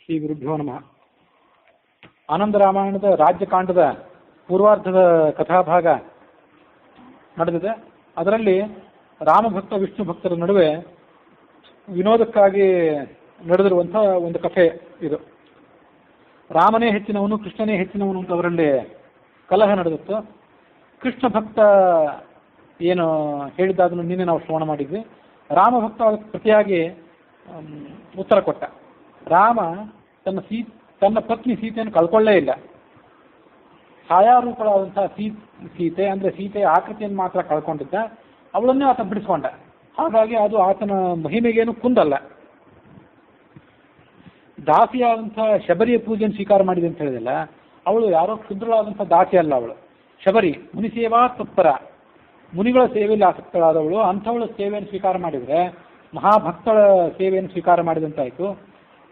ಶ್ರೀ ಗುರುಭ್ಯೋ ನಮಃ. ಆನಂದ ರಾಮಾಯಣದ ರಾಜ್ಯಕಾಂಡದ ಪೂರ್ವಾರ್ಧದ ಕಥಾಭಾಗ ನಡೆದಿದೆ. ಅದರಲ್ಲಿ ರಾಮಭಕ್ತ ವಿಷ್ಣು ಭಕ್ತರ ನಡುವೆ ವಿನೋದಕ್ಕಾಗಿ ನಡೆದಿರುವಂಥ ಒಂದು ಕಥೆ ಇದು. ರಾಮನೇ ಹೆಚ್ಚಿನವನು, ಕೃಷ್ಣನೇ ಹೆಚ್ಚಿನವನು ಅಂತ ಅವರಲ್ಲಿ ಕಲಹ ನಡೆದಿತ್ತು. ಕೃಷ್ಣ ಭಕ್ತ ಏನು ಹೇಳಿದ್ದ ಅದನ್ನು ನಿನ್ನೆ ನಾವು ಶ್ರವಣ ಮಾಡಿದ್ವಿ. ರಾಮಭಕ್ತ ಪ್ರತಿಯಾಗಿ ಉತ್ತರ ಕೊಟ್ಟ. ರಾಮ ತನ್ನ ಪತ್ನಿ ಸೀತೆಯನ್ನು ಕಳ್ಕೊಳ್ಳೇ ಇಲ್ಲ. ಛಾಯಾರೂಪಳಾದಂತಹ ಸೀತೆ ಅಂದರೆ ಸೀತೆಯ ಆಕೃತಿಯನ್ನು ಮಾತ್ರ ಕಳ್ಕೊಂಡಿದ್ದ, ಅವಳನ್ನೇ ಆತ ಬಿಡಿಸ್ಕೊಂಡ. ಹಾಗಾಗಿ ಅದು ಆತನ ಮಹಿಮೆಗೇನು ಕುಂದಲ್ಲ. ದಾಸಿಯಾದಂತಹ ಶಬರಿಯ ಪೂಜೆಯನ್ನು ಸ್ವೀಕಾರ ಮಾಡಿದೆ ಅಂತ ಹೇಳಿದಿಲ್ಲ, ಅವಳು ಯಾರೋ ಕ್ಷುದ್ರಳಾದಂಥ ದಾಸಿ ಅಲ್ಲ. ಅವಳು ಶಬರಿ, ಮುನಿಸೇವಾ ತತ್ಪರ, ಮುನಿಗಳ ಸೇವೆಯಲ್ಲಿ ಆಸಕ್ತಳಾದವಳು. ಅಂಥವಳ ಸೇವೆಯನ್ನು ಸ್ವೀಕಾರ ಮಾಡಿದರೆ ಮಹಾಭಕ್ತಳ ಸೇವೆಯನ್ನು ಸ್ವೀಕಾರ ಮಾಡಿದಂತಾಯಿತು.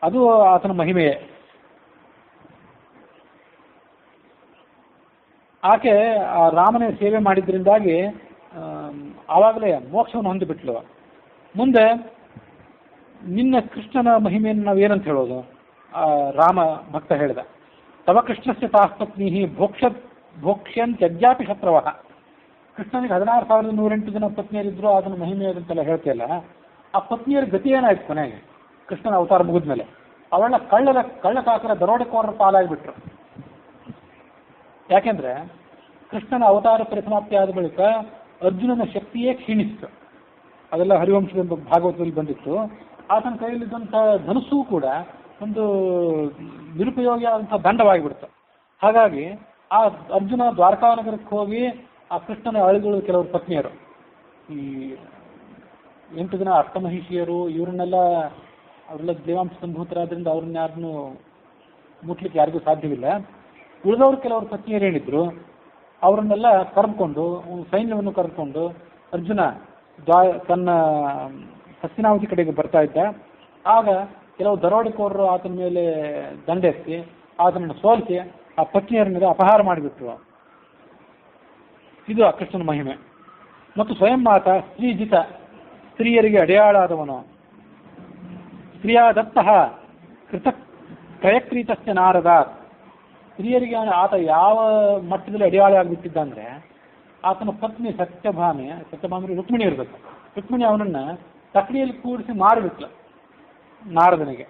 ಅದು ಆತನ ಮಹಿಮೆಯೇ. ಆಕೆ ಆ ರಾಮನ ಸೇವೆ ಮಾಡಿದ್ರಿಂದಾಗಿ ಆವಾಗಲೇ ಮೋಕ್ಷವನ್ನು ಹೊಂದಿಬಿಟ್ಲು. ಮುಂದೆ ನಿನ್ನ ಕೃಷ್ಣನ ಮಹಿಮೆಯನ್ನು ನಾವೇನಂತ ಹೇಳೋದು? ರಾಮ ಭಕ್ತ ಹೇಳಿದ, ತವ ಕೃಷ್ಣಸ್ಯ ತಾಪತ್ನಿ ಭೋಕ್ಷ್ಯನ್ ತ್ಯಜ್ಯಾಪಿ ಶತ್ರವ. ಕೃಷ್ಣನಿಗೆ 16,108 ಜನ ಪತ್ನಿಯರಿದ್ರು, ಅದನ್ನು ಮಹಿಮೆ ಅಂತೆಲ್ಲ ಹೇಳ್ತಿಯಲ್ಲ, ಆ ಪತ್ನಿಯರ ಗತಿ ಏನಾಯ್ತು ಕೊನೆಗೆ? ಕೃಷ್ಣನ ಅವತಾರ ಮುಗಿದ ಮೇಲೆ ಅವಳ ಕಳ್ಳಕಾಕರ ದರೋಡೆಕೋರರ ಪಾಲಾಗಿಬಿಟ್ರು. ಯಾಕೆಂದ್ರೆ ಕೃಷ್ಣನ ಅವತಾರ ಪರಿಸಮಾಪ್ತಿ ಆದ ಬಳಿಕ ಅರ್ಜುನನ ಶಕ್ತಿಯೇ ಕ್ಷೀಣಿಸಿತು. ಅದೆಲ್ಲ ಹರಿವಂಶದ ಭಾಗವತದಲ್ಲಿ ಬಂದಿತ್ತು. ಆತನ ಕೈಯಲ್ಲಿದ್ದಂಥ ಧನುಸ್ಸು ಕೂಡ ಒಂದು ನಿರುಪಯೋಗಿಯಾದಂಥ ದಂಡವಾಗಿಬಿಡ್ತು. ಹಾಗಾಗಿ ಆ ಅರ್ಜುನ ದ್ವಾರಕಾನಗರಕ್ಕೆ ಹೋಗಿ ಆ ಕೃಷ್ಣನ ಅಳಿಗಳು ಕೆಲವರು ಪತ್ನಿಯರು, ಈ 8 ಜನ ಅಷ್ಟಮಹಿಷಿಯರು, ಇವರನ್ನೆಲ್ಲ ಅವರೆಲ್ಲ ದೇವಾಂಶ ಸಂಭೂತರಾದ್ರಿಂದ ಅವ್ರನ್ನ ಯಾರನ್ನು ಮುಟ್ಲಿಕ್ಕೆ ಯಾರಿಗೂ ಸಾಧ್ಯವಿಲ್ಲ. ಉಳಿದವರು ಕೆಲವರು ಪತ್ನಿಯರು ಏನಿದ್ರು ಅವರನ್ನೆಲ್ಲ ಕರೆದುಕೊಂಡು, ಸೈನ್ಯವನ್ನು ಕರೆದುಕೊಂಡು ಅರ್ಜುನ ತನ್ನ ಹಸ್ತಿನಾವತಿ ಕಡೆಗೆ ಬರ್ತಾ ಇದ್ದ. ಆಗ ಕೆಲವು ದರೋಡೆಕೋರರು ಆತನ ಮೇಲೆ ದಂಡೆತ್ತಿ ಆತನನ್ನು ಸೋಲಿಸಿ ಆ ಪತ್ನಿಯರನ್ನೆಲ್ಲ ಅಪಹಾರ ಮಾಡಿಬಿಟ್ರು. ಇದು ಆ ಕೃಷ್ಣನ ಮಹಿಮೆ. ಮತ್ತು ಸ್ವಯಂ ಮಾತ ಸ್ತ್ರೀಜಿತ, ಸ್ತ್ರೀಯರಿಗೆ ಅಡೆಯಾಳಾದವನು. ಸ್ತ್ರೀಯಾದತ್ತಃ ಕೃತ ಪ್ರಯಕ್ರೀತಸ್ಯ ನಾರದ. ಸ್ತ್ರೀಯರಿಗೆ ಆತ ಯಾವ ಮಟ್ಟದಲ್ಲಿ ಅಡೆಯಾಳಿ ಆಗಿಬಿಟ್ಟಿದ್ದ ಅಂದರೆ, ಆತನ ಪತ್ನಿ ಸತ್ಯಭಾಮೆ ರುಕ್ಮಿಣಿ ಇರಬೇಕು. ರುಕ್ಮಿಣಿ ಅವನನ್ನು ತಕಡಿಯಲ್ಲಿ ಕೂಡಿಸಿ ಮಾರಿಬಿಟ್ಲು ನಾರದನಿಗೆ.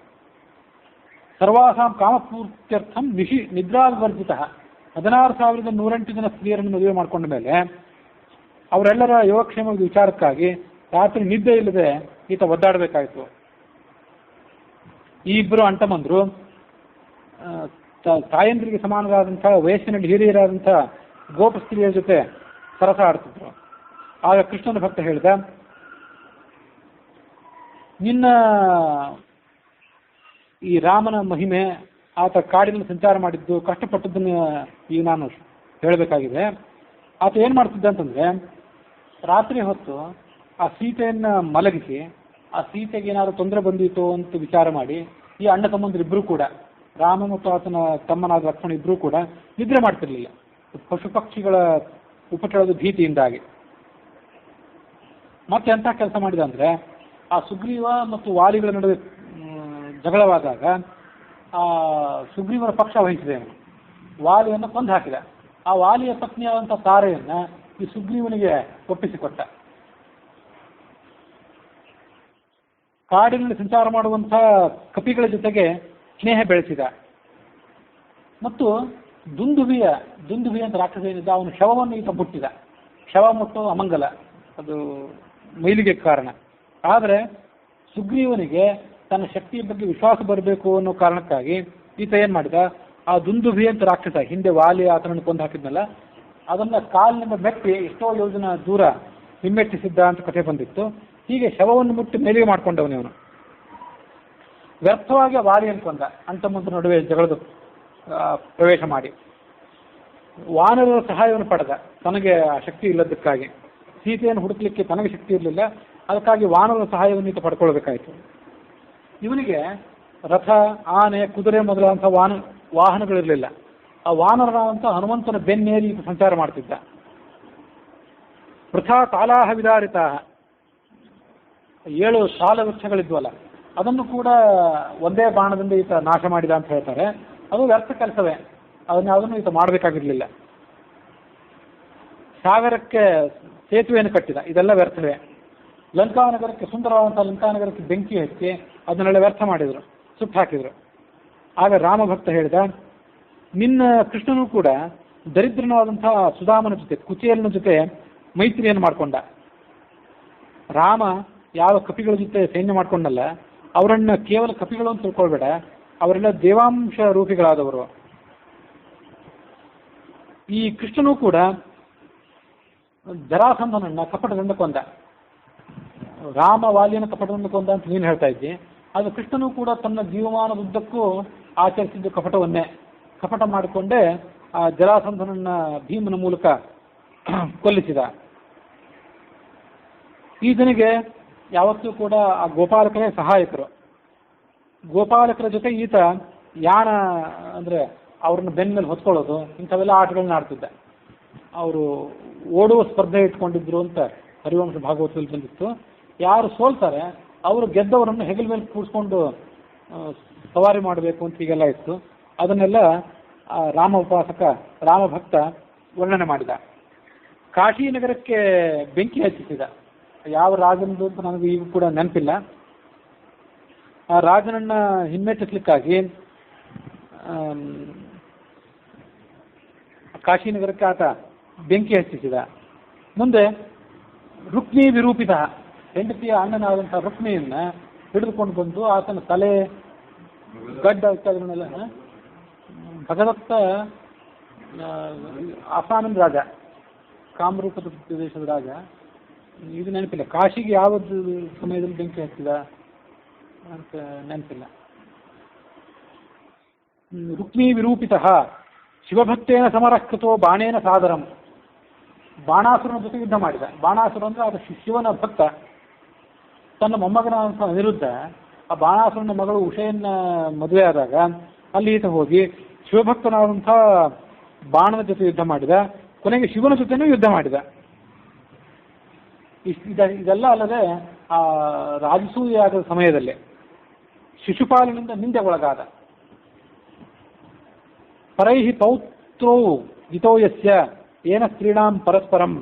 ಸರ್ವಾಸಾಂ ಕಾಮಪೂರ್ತ್ಯರ್ಥಂ ನಿದ್ರಾವರ್ಜಿತ. 16,108 ಜನ ಸ್ತ್ರೀಯರನ್ನು ಮದುವೆ ಮಾಡಿಕೊಂಡ ಮೇಲೆ ಅವರೆಲ್ಲರ ಯೋಗಕ್ಷೇಮದ ವಿಚಾರಕ್ಕಾಗಿ ರಾತ್ರಿ ನಿದ್ದೆ ಇಲ್ಲದೆ ಈತ ಒದ್ದಾಡಬೇಕಾಯಿತು. ಈ ಇಬ್ಬರು ಅಂಟಮಂದ್ರು ತಾಯಂದ್ರಿಗೆ ಸಮಾನರಾದಂಥ ವಯಸ್ಸಿನಲ್ಲಿ ಹಿರಿಯರಾದಂಥ ಗೋಪ ಸ್ತ್ರೀಯರ ಜೊತೆ ಸರಸ ಆಡ್ತಿದ್ರು. ಆಗ ಕೃಷ್ಣನ ಭಕ್ತ ಹೇಳಿದ, ನಿನ್ನ ಈ ರಾಮನ ಮಹಿಮೆ, ಆತ ಕಾಡಿನಲ್ಲಿ ಸಂಚಾರ ಮಾಡಿದ್ದು, ಕಷ್ಟಪಟ್ಟದ್ದನ್ನು ಈಗ ನಾನು ಹೇಳಬೇಕಾಗಿದೆ. ಆತ ಏನು ಮಾಡ್ತಿದ್ದ ಅಂತಂದರೆ, ರಾತ್ರಿ ಹೊತ್ತು ಆ ಸೀತೆಯನ್ನು ಮಲಗಿಸಿ, ಆ ಸೀತೆಗೆ ಏನಾದರೂ ತೊಂದರೆ ಬಂದಿತ್ತು ಅಂತ ವಿಚಾರ ಮಾಡಿ, ಈ ಅಣ್ಣ ತಮ್ಮಂದಿರಿಬ್ಬರೂ ಕೂಡ, ರಾಮ ಮತ್ತು ಆತನ ತಮ್ಮನಾದ ಲಕ್ಷ್ಮಣ ಇಬ್ಬರೂ ಕೂಡ ನಿದ್ರೆ ಮಾಡ್ತಿರ್ಲಿಲ್ಲ, ಪಶು ಪಕ್ಷಿಗಳ ಉಪಟಳದ ಭೀತಿಯಿಂದಾಗಿ. ಮತ್ತೆ ಎಂಥ ಕೆಲಸ ಮಾಡಿದ ಅಂದರೆ, ಆ ಸುಗ್ರೀವ ಮತ್ತು ವಾಲಿಗಳ ನಡುವೆ ಜಗಳವಾದಾಗ ಆ ಸುಗ್ರೀವನ ಪಕ್ಷ ವಹಿಸಿದೆ. ವಾಲಿಯನ್ನು ಕೊಂದು ಹಾಕಿದ. ಆ ವಾಲಿಯ ಪತ್ನಿಯಾದಂಥ ತಾರೆಯನ್ನು ಈ ಸುಗ್ರೀವನಿಗೆ ಒಪ್ಪಿಸಿಕೊಟ್ಟ. ಕಾಡಿನಲ್ಲಿ ಸಂಚಾರ ಮಾಡುವಂಥ ಕಪಿಗಳ ಜೊತೆಗೆ ಸ್ನೇಹ ಬೆಳೆಸಿದ. ಮತ್ತು ದುಂದುಭಿ ಅಂತ ರಾಕ್ಷಸ ಏನಿದ್ದ, ಅವನು ಶವವನ್ನು ಈತ ಮುಟ್ಟಿದ. ಶವ ಮುಟ್ಟು ಅಮಂಗಲ, ಅದು ಮೈಲಿಗೆ ಕಾರಣ. ಆದರೆ ಸುಗ್ರೀವನಿಗೆ ತನ್ನ ಶಕ್ತಿಯ ಬಗ್ಗೆ ವಿಶ್ವಾಸ ಬರಬೇಕು ಅನ್ನೋ ಕಾರಣಕ್ಕಾಗಿ ಈತ ಏನು ಮಾಡಿದ, ಆ ದುಂದುಭಿ ಅಂತ ರಾಕ್ಷಸ, ಹಿಂದೆ ವಾಲಿ ಆತನನ್ನು ಕೊಂದು ಹಾಕಿದ್ನಲ್ಲ, ಅದನ್ನು ಕಾಲಿನಿಂದ ಮೆಟ್ಟಿ ಎಷ್ಟೋ ಯೋಜನ ದೂರ ಹಿಮ್ಮೆಟ್ಟಿಸಿದ್ದ ಅಂತ ಕಥೆ ಬಂದಿತ್ತು. ಹೀಗೆ ಶವವನ್ನು ಮುಟ್ಟಿ ಮೇಲಿಗೆ ಮಾಡ್ಕೊಂಡವನು. ವ್ಯರ್ಥವಾಗಿ ವಾಲಿಯನ್ನು ಕೊಂದ, ಅಂತಮಂತ್ರ ನಡುವೆ ಜಗಳದ ಪ್ರವೇಶ ಮಾಡಿ. ವಾನರರ ಸಹಾಯವನ್ನು ಪಡೆದ, ತನಗೆ ಆ ಶಕ್ತಿ ಇಲ್ಲದಕ್ಕಾಗಿ. ಸೀತೆಯನ್ನು ಹುಡುಕಲಿಕ್ಕೆ ತನಗೆ ಶಕ್ತಿ ಇರಲಿಲ್ಲ, ಅದಕ್ಕಾಗಿ ವಾನರರ ಸಹಾಯವನ್ನು ಈತ ಪಡ್ಕೊಳ್ಬೇಕಾಯಿತು. ಇವನಿಗೆ ರಥ, ಆನೆ, ಕುದುರೆ ಮೊದಲಾದಂಥ ವಾಹನಗಳಿರಲಿಲ್ಲ. ಆ ವಾನರನಾದಂಥ ಹನುಮಂತನ ಬೆನ್ನೇರಿ ಸಂಚಾರ ಮಾಡ್ತಿದ್ದ. ವೃಥಾ ತಾಲಾಹ ವಿದಾರಿತ, 7 ಸಾಲ ವೃಕ್ಷಗಳಿದ್ವಲ್ಲ, ಅದನ್ನು ಕೂಡ ಒಂದೇ ಬಾಣದಿಂದ ಈತ ನಾಶ ಮಾಡಿದ ಅಂತ ಹೇಳ್ತಾರೆ. ಅದು ವ್ಯರ್ಥ ಕೆಲಸವೇ, ಅದನ್ನು ಈತ ಮಾಡಬೇಕಾಗಿರಲಿಲ್ಲ. ಸಾಗರಕ್ಕೆ ಸೇತುವೆಯನ್ನು ಕಟ್ಟಿದ, ಇದೆಲ್ಲ ವ್ಯರ್ಥವೇ. ಲಂಕಾನಗರಕ್ಕೆ, ಸುಂದರವಾದಂಥ ಲಂಕಾನಗರಕ್ಕೆ ಬೆಂಕಿ ಹಚ್ಚಿ ಅದನ್ನೆಲ್ಲ ವ್ಯರ್ಥ ಮಾಡಿದರು, ಸುಟ್ಟು ಹಾಕಿದರು. ಆಗ ರಾಮಭಕ್ತ ಹೇಳಿದ, ನಿನ್ನ ಕೃಷ್ಣನೂ ಕೂಡ ದರಿದ್ರನಾದಂತಹ ಸುಧಾಮನ ಜೊತೆ, ಕುಚೇಲನ ಜೊತೆ ಮೈತ್ರಿಯನ್ನು ಮಾಡಿಕೊಂಡ. ರಾಮ ಯಾವ ಕಪಿಗಳ ಜೊತೆ ಸೈನ್ಯ ಮಾಡ್ಕೊಂಡಲ್ಲ, ಅವರನ್ನ ಕೇವಲ ಕಪಿಗಳು ಅಂತ ತಿಳ್ಕೊಳ್ಬೇಡ, ಅವರೆಲ್ಲ ದೇವಾಂಶ ರೂಪಿಗಳಾದವರು. ಈ ಕೃಷ್ಣನೂ ಕೂಡ ಜರಾಸಂಧನನ್ನ ಕಪಟದಿಂದ ಕೊಂದ. ರಾಮ ವಾಲಿಯನ್ನು ಕಪಟದಿಂದ ಕೊಂದ ಅಂತ ನೀನು ಹೇಳ್ತಾ ಇದ್ದಿ, ಅದು ಕೃಷ್ಣನೂ ಕೂಡ ತನ್ನ ಜೀವಮಾನದುದ್ದಕ್ಕೂ ಆಚರಿಸಿದ್ದು ಕಪಟವನ್ನೇ. ಕಪಟ ಮಾಡಿಕೊಂಡೇ ಆ ಜರಾಸಂಧನನ್ನ ಭೀಮನ ಮೂಲಕ ಕೊಲ್ಲಿಸಿದ. ಈತನಿಗೆ ಯಾವತ್ತೂ ಕೂಡ ಆ ಗೋಪಾಲಕರೇ ಸಹಾಯಕರು. ಗೋಪಾಲಕರ ಜೊತೆ ಈತ ಯಾನ ಅಂದರೆ ಅವ್ರನ್ನ ಬೆನ್ನ ಮೇಲೆ ಹೊತ್ಕೊಳ್ಳೋದು, ಇಂಥವೆಲ್ಲ ಆಟಗಳನ್ನ ಆಡ್ತಿದ್ದ. ಅವರು ಓಡುವ ಸ್ಪರ್ಧೆ ಇಟ್ಕೊಂಡಿದ್ರು ಅಂತ ಹರಿವಂಶ ಭಾಗವತದಲ್ಲಿ ಬಂದಿತ್ತು. ಯಾರು ಸೋಲ್ತಾರೆ ಅವರು ಗೆದ್ದವರನ್ನು ಹೆಗಲ ಮೇಲೆ ಕೂಡಿಸ್ಕೊಂಡು ಸವಾರಿ ಮಾಡಬೇಕು ಅಂತ ಹೀಗೆಲ್ಲ ಇತ್ತು. ಅದನ್ನೆಲ್ಲ ರಾಮ ಉಪಾಸಕ ರಾಮಭಕ್ತ ವರ್ಣನೆ ಮಾಡಿದ. ಕಾಶಿನಗರಕ್ಕೆ ಬೆಂಕಿ ಹಚ್ಚಿಸಿದ. ಯಾವ ರಾಜನದು ಅಂತ ನನಗೆ ಈಗ ಕೂಡ ನೆನಪಿಲ್ಲ. ಆ ರಾಜನನ್ನ ಹಿಮ್ಮೆಟ್ಟಿಸ್ಲಿಕ್ಕಾಗಿ ಕಾಶಿನಗರಕ್ಕೆ ಆತ ಬೆಂಕಿ ಹಚ್ಚಿಸಿದ. ಮುಂದೆ ರುಕ್ಮಿ ವಿರೂಪಿತ, ಹೆಂಡತಿಯ ಅಣ್ಣನಾದಂಥ ರುಕ್ಮಿಯನ್ನ ಹಿಡಿದುಕೊಂಡು ಬಂದು ಆತನ ತಲೆ, ಗಡ್ಡ ಇತ್ಯಾದಿಗಳನ್ನೆಲ್ಲ ಭಗದತ್ತ ಅಸ್ಸಾಮಿನ ರಾಜ, ಕಾಮರೂಪದ ಪ್ರದೇಶದ ರಾಜ, ಇದು ನೆನಪಿಲ್ಲ. ಕಾಶಿಗೆ ಯಾವತ್ತು ಸಮಯದಲ್ಲಿ ಬೆಂಕಿ ಹಚ್ಚಿದ ಅಂತ ನೆನಪಿಲ್ಲ. ರುಕ್ಮಿ ವಿರೂಪಿತ ಶಿವಭಕ್ತೇನ ಸಮರಃಕೃತೋ ಬಾಣೇನ ಸಾದರಂ. ಬಾಣಾಸುರನ ಜೊತೆ ಯುದ್ಧ ಮಾಡಿದ. ಬಾಣಾಸುರ ಅಂದ್ರೆ ಅದು ಶಿವನ ಭಕ್ತ. ತನ್ನ ಮೊಮ್ಮಗನಾದಂಥ ಅನಿರುದ್ಧ ಆ ಬಾಣಾಸುರನ ಮಗಳು ಉಷೆಯನ್ನ ಮದುವೆ ಆದಾಗ ಅಲ್ಲಿ ಈತ ಹೋಗಿ ಶಿವಭಕ್ತನಾದಂಥ ಬಾಣನ ಜೊತೆ ಯುದ್ಧ ಮಾಡಿದ. ಕೊನೆಗೆ ಶಿವನ ಜೊತೆನೂ ಯುದ್ಧ ಮಾಡಿದ. ಇದೆಲ್ಲ ಅಲ್ಲದೆ ಆ ರಾಜಸೂಯಾದ ಸಮಯದಲ್ಲಿ ಶಿಶುಪಾಲನಿಂದ ನಿಂದೆಗೊಳಗಾದ. ಪರೈಹಿ ಪೌತ್ರೌ ಹಿತೋ ಯಸ್ಯ ಏನ ಸ್ತ್ರೀಣಾಂ ಪರಸ್ಪರಂ.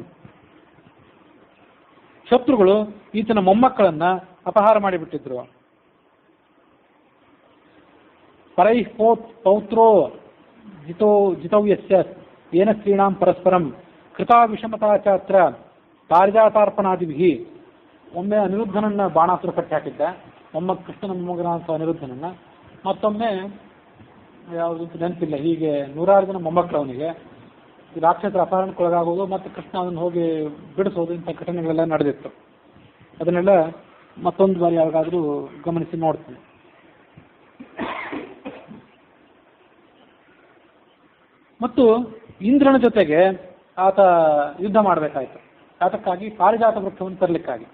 ಶತ್ರುಗಳು ಈತನ ಮೊಮ್ಮಕ್ಕಳನ್ನ ಅಪಹಾರ ಮಾಡಿಬಿಟ್ಟಿದ್ರು. ಪರೈಹಿ ಪೌತ್ರೋ ಜಿತೌ ಯಸ್ಯ ಏನ ಸ್ತ್ರೀಣಾಂ ಪರಸ್ಪರಂ ಕೃತಾ ವಿಷಮತಾ ಚಾತ್ರ ಪಾರಿಜಾತಾರ್ಪಣಾದಿಭಿ. ಒಮ್ಮೆ ಅನಿರುದ್ಧನನ್ನ ಬಾಣಾಸುರ ಕಟ್ಟಿ ಹಾಕಿದ್ದ, ಕೃಷ್ಣನ ಮೊಮ್ಮಗನಾದಂಥ ಅನಿರುದ್ಧನನ್ನ. ಮತ್ತೊಮ್ಮೆ ಯಾವುದು ನೆನಪಿಲ್ಲ. ಹೀಗೆ 106 ಜನ ಮೊಮ್ಮಕ್ಕಳು ಅವನಿಗೆ. ರಾಕ್ಷಸರ ಅಪಹರಣಕ್ಕೊಳಗಾಗೋದು ಮತ್ತು ಕೃಷ್ಣ ಅದನ್ನು ಹೋಗಿ ಬಿಡಿಸೋದು, ಇಂಥ ಘಟನೆಗಳೆಲ್ಲ ನಡೆದಿತ್ತು. ಅದನ್ನೆಲ್ಲ ಮತ್ತೊಂದು ಬಾರಿ ಯಾವಾಗಾದರೂ ಗಮನಿಸಿ ನೋಡ್ತೀನಿ. ಮತ್ತು ಇಂದ್ರನ ಜೊತೆಗೆ ಆತ ಯುದ್ಧ ಮಾಡಬೇಕಾಯ್ತು. ಅದಕ್ಕಾಗಿ ಪಾರಿಜಾತ ವೃಕ್ಷವನ್ನು ತರಲಿಕ್ಕಾಗಿ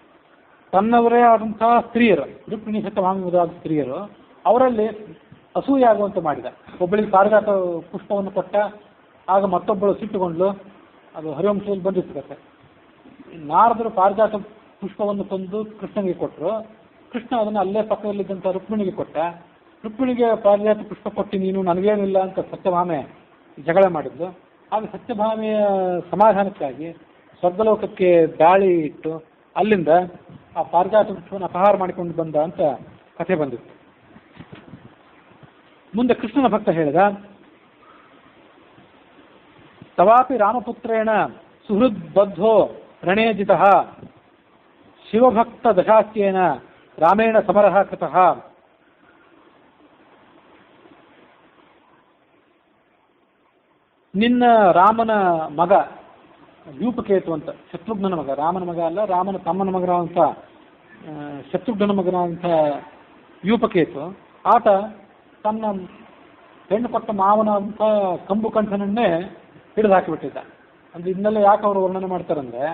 ತನ್ನವರೇ ಆದಂತಹ ಸ್ತ್ರೀಯರು, ರುಕ್ಮಿಣಿ ಸತ್ಯಭಾಮಿಯಾದ ಸ್ತ್ರೀಯರು, ಅವರಲ್ಲಿ ಅಸೂಯಾಗುವಂತೆ ಮಾಡಿದ. ಒಬ್ಬಳಿಗೆ ಪಾರಿಜಾತ ಪುಷ್ಪವನ್ನು ಕೊಟ್ಟ, ಆಗ ಮತ್ತೊಬ್ಬಳು ಸಿಟ್ಟುಗೊಂಡ್ಲು. ಅದು ಹರಿವಂಶದಲ್ಲಿ ಬಂದಿರ್ತದೆ. ನಾರದರು ಪಾರಿಜಾತ ಪುಷ್ಪವನ್ನು ತಂದು ಕೃಷ್ಣನಿಗೆ ಕೊಟ್ಟರು. ಕೃಷ್ಣ ಅದನ್ನು ಅಲ್ಲೇ ಪಕ್ಕದಲ್ಲಿದ್ದಂಥ ರುಕ್ಮಿಣಿಗೆ ಕೊಟ್ಟ. ರುಕ್ಮಿಣಿಗೆ ಪಾರಿಜಾತ ಪುಷ್ಪ ಕೊಟ್ಟು ನೀನು ನನಗೇನಿಲ್ಲ ಅಂತ ಸತ್ಯಭಾಮೆ ಜಗಳ ಮಾಡಿದ್ಲು. ಆಗ ಸತ್ಯಭಾಮೆಯ ಸಮಾಧಾನಕ್ಕಾಗಿ ಸ್ವರ್ಗಲೋಕಕ್ಕೆ ದಾಳಿ ಇಟ್ಟು ಅಲ್ಲಿಂದ ಆ ಪಾರಿಜಾತ ವೃಕ್ಷವನ್ನು ಅಪಹಾರ ಮಾಡಿಕೊಂಡು ಬಂದ ಅಂತ ಕಥೆ ಬಂದಿತ್ತು. ಮುಂದೆ ಕೃಷ್ಣನ ಭಕ್ತ ಹೇಳಿದ, ತವಾಪಿ ರಾಮಪುತ್ರೇಣ ಸುಹೃದ್ ಬದ್ಧೋ ರಣೇಜಿತಃ ಶಿವಭಕ್ತ ದಶಾಸ್ಯೇನ ರಾಮೇಣ ಸಮರಃ ಕೃತಃ. ನಿನ್ನ ರಾಮನ ಮಗ ಯೂಪಕೇತು ಅಂತ, ಶತ್ರುಘ್ನನ ಮಗ, ರಾಮನ ಮಗ ಅಲ್ಲ, ರಾಮನ ತಮ್ಮನ ಮಗನಾದಂಥ ಶತ್ರುಘ್ನನ ಮಗನಾದಂಥ ಯೂಪಕೇತು, ಆತ ತನ್ನ ಹೆಣ್ಣು ಕೊಟ್ಟ ಮಾವನಾದಂಥ ಕಂಬುಕಂಠನನ್ನೇ ಹಿಡಿದು ಹಾಕಿಬಿಟ್ಟಿದ್ದ. ಅಂದರೆ ಇದನ್ನೆಲ್ಲ ಯಾಕೆ ಅವರು ವರ್ಣನೆ ಮಾಡ್ತಾರಂದ್ರೆ,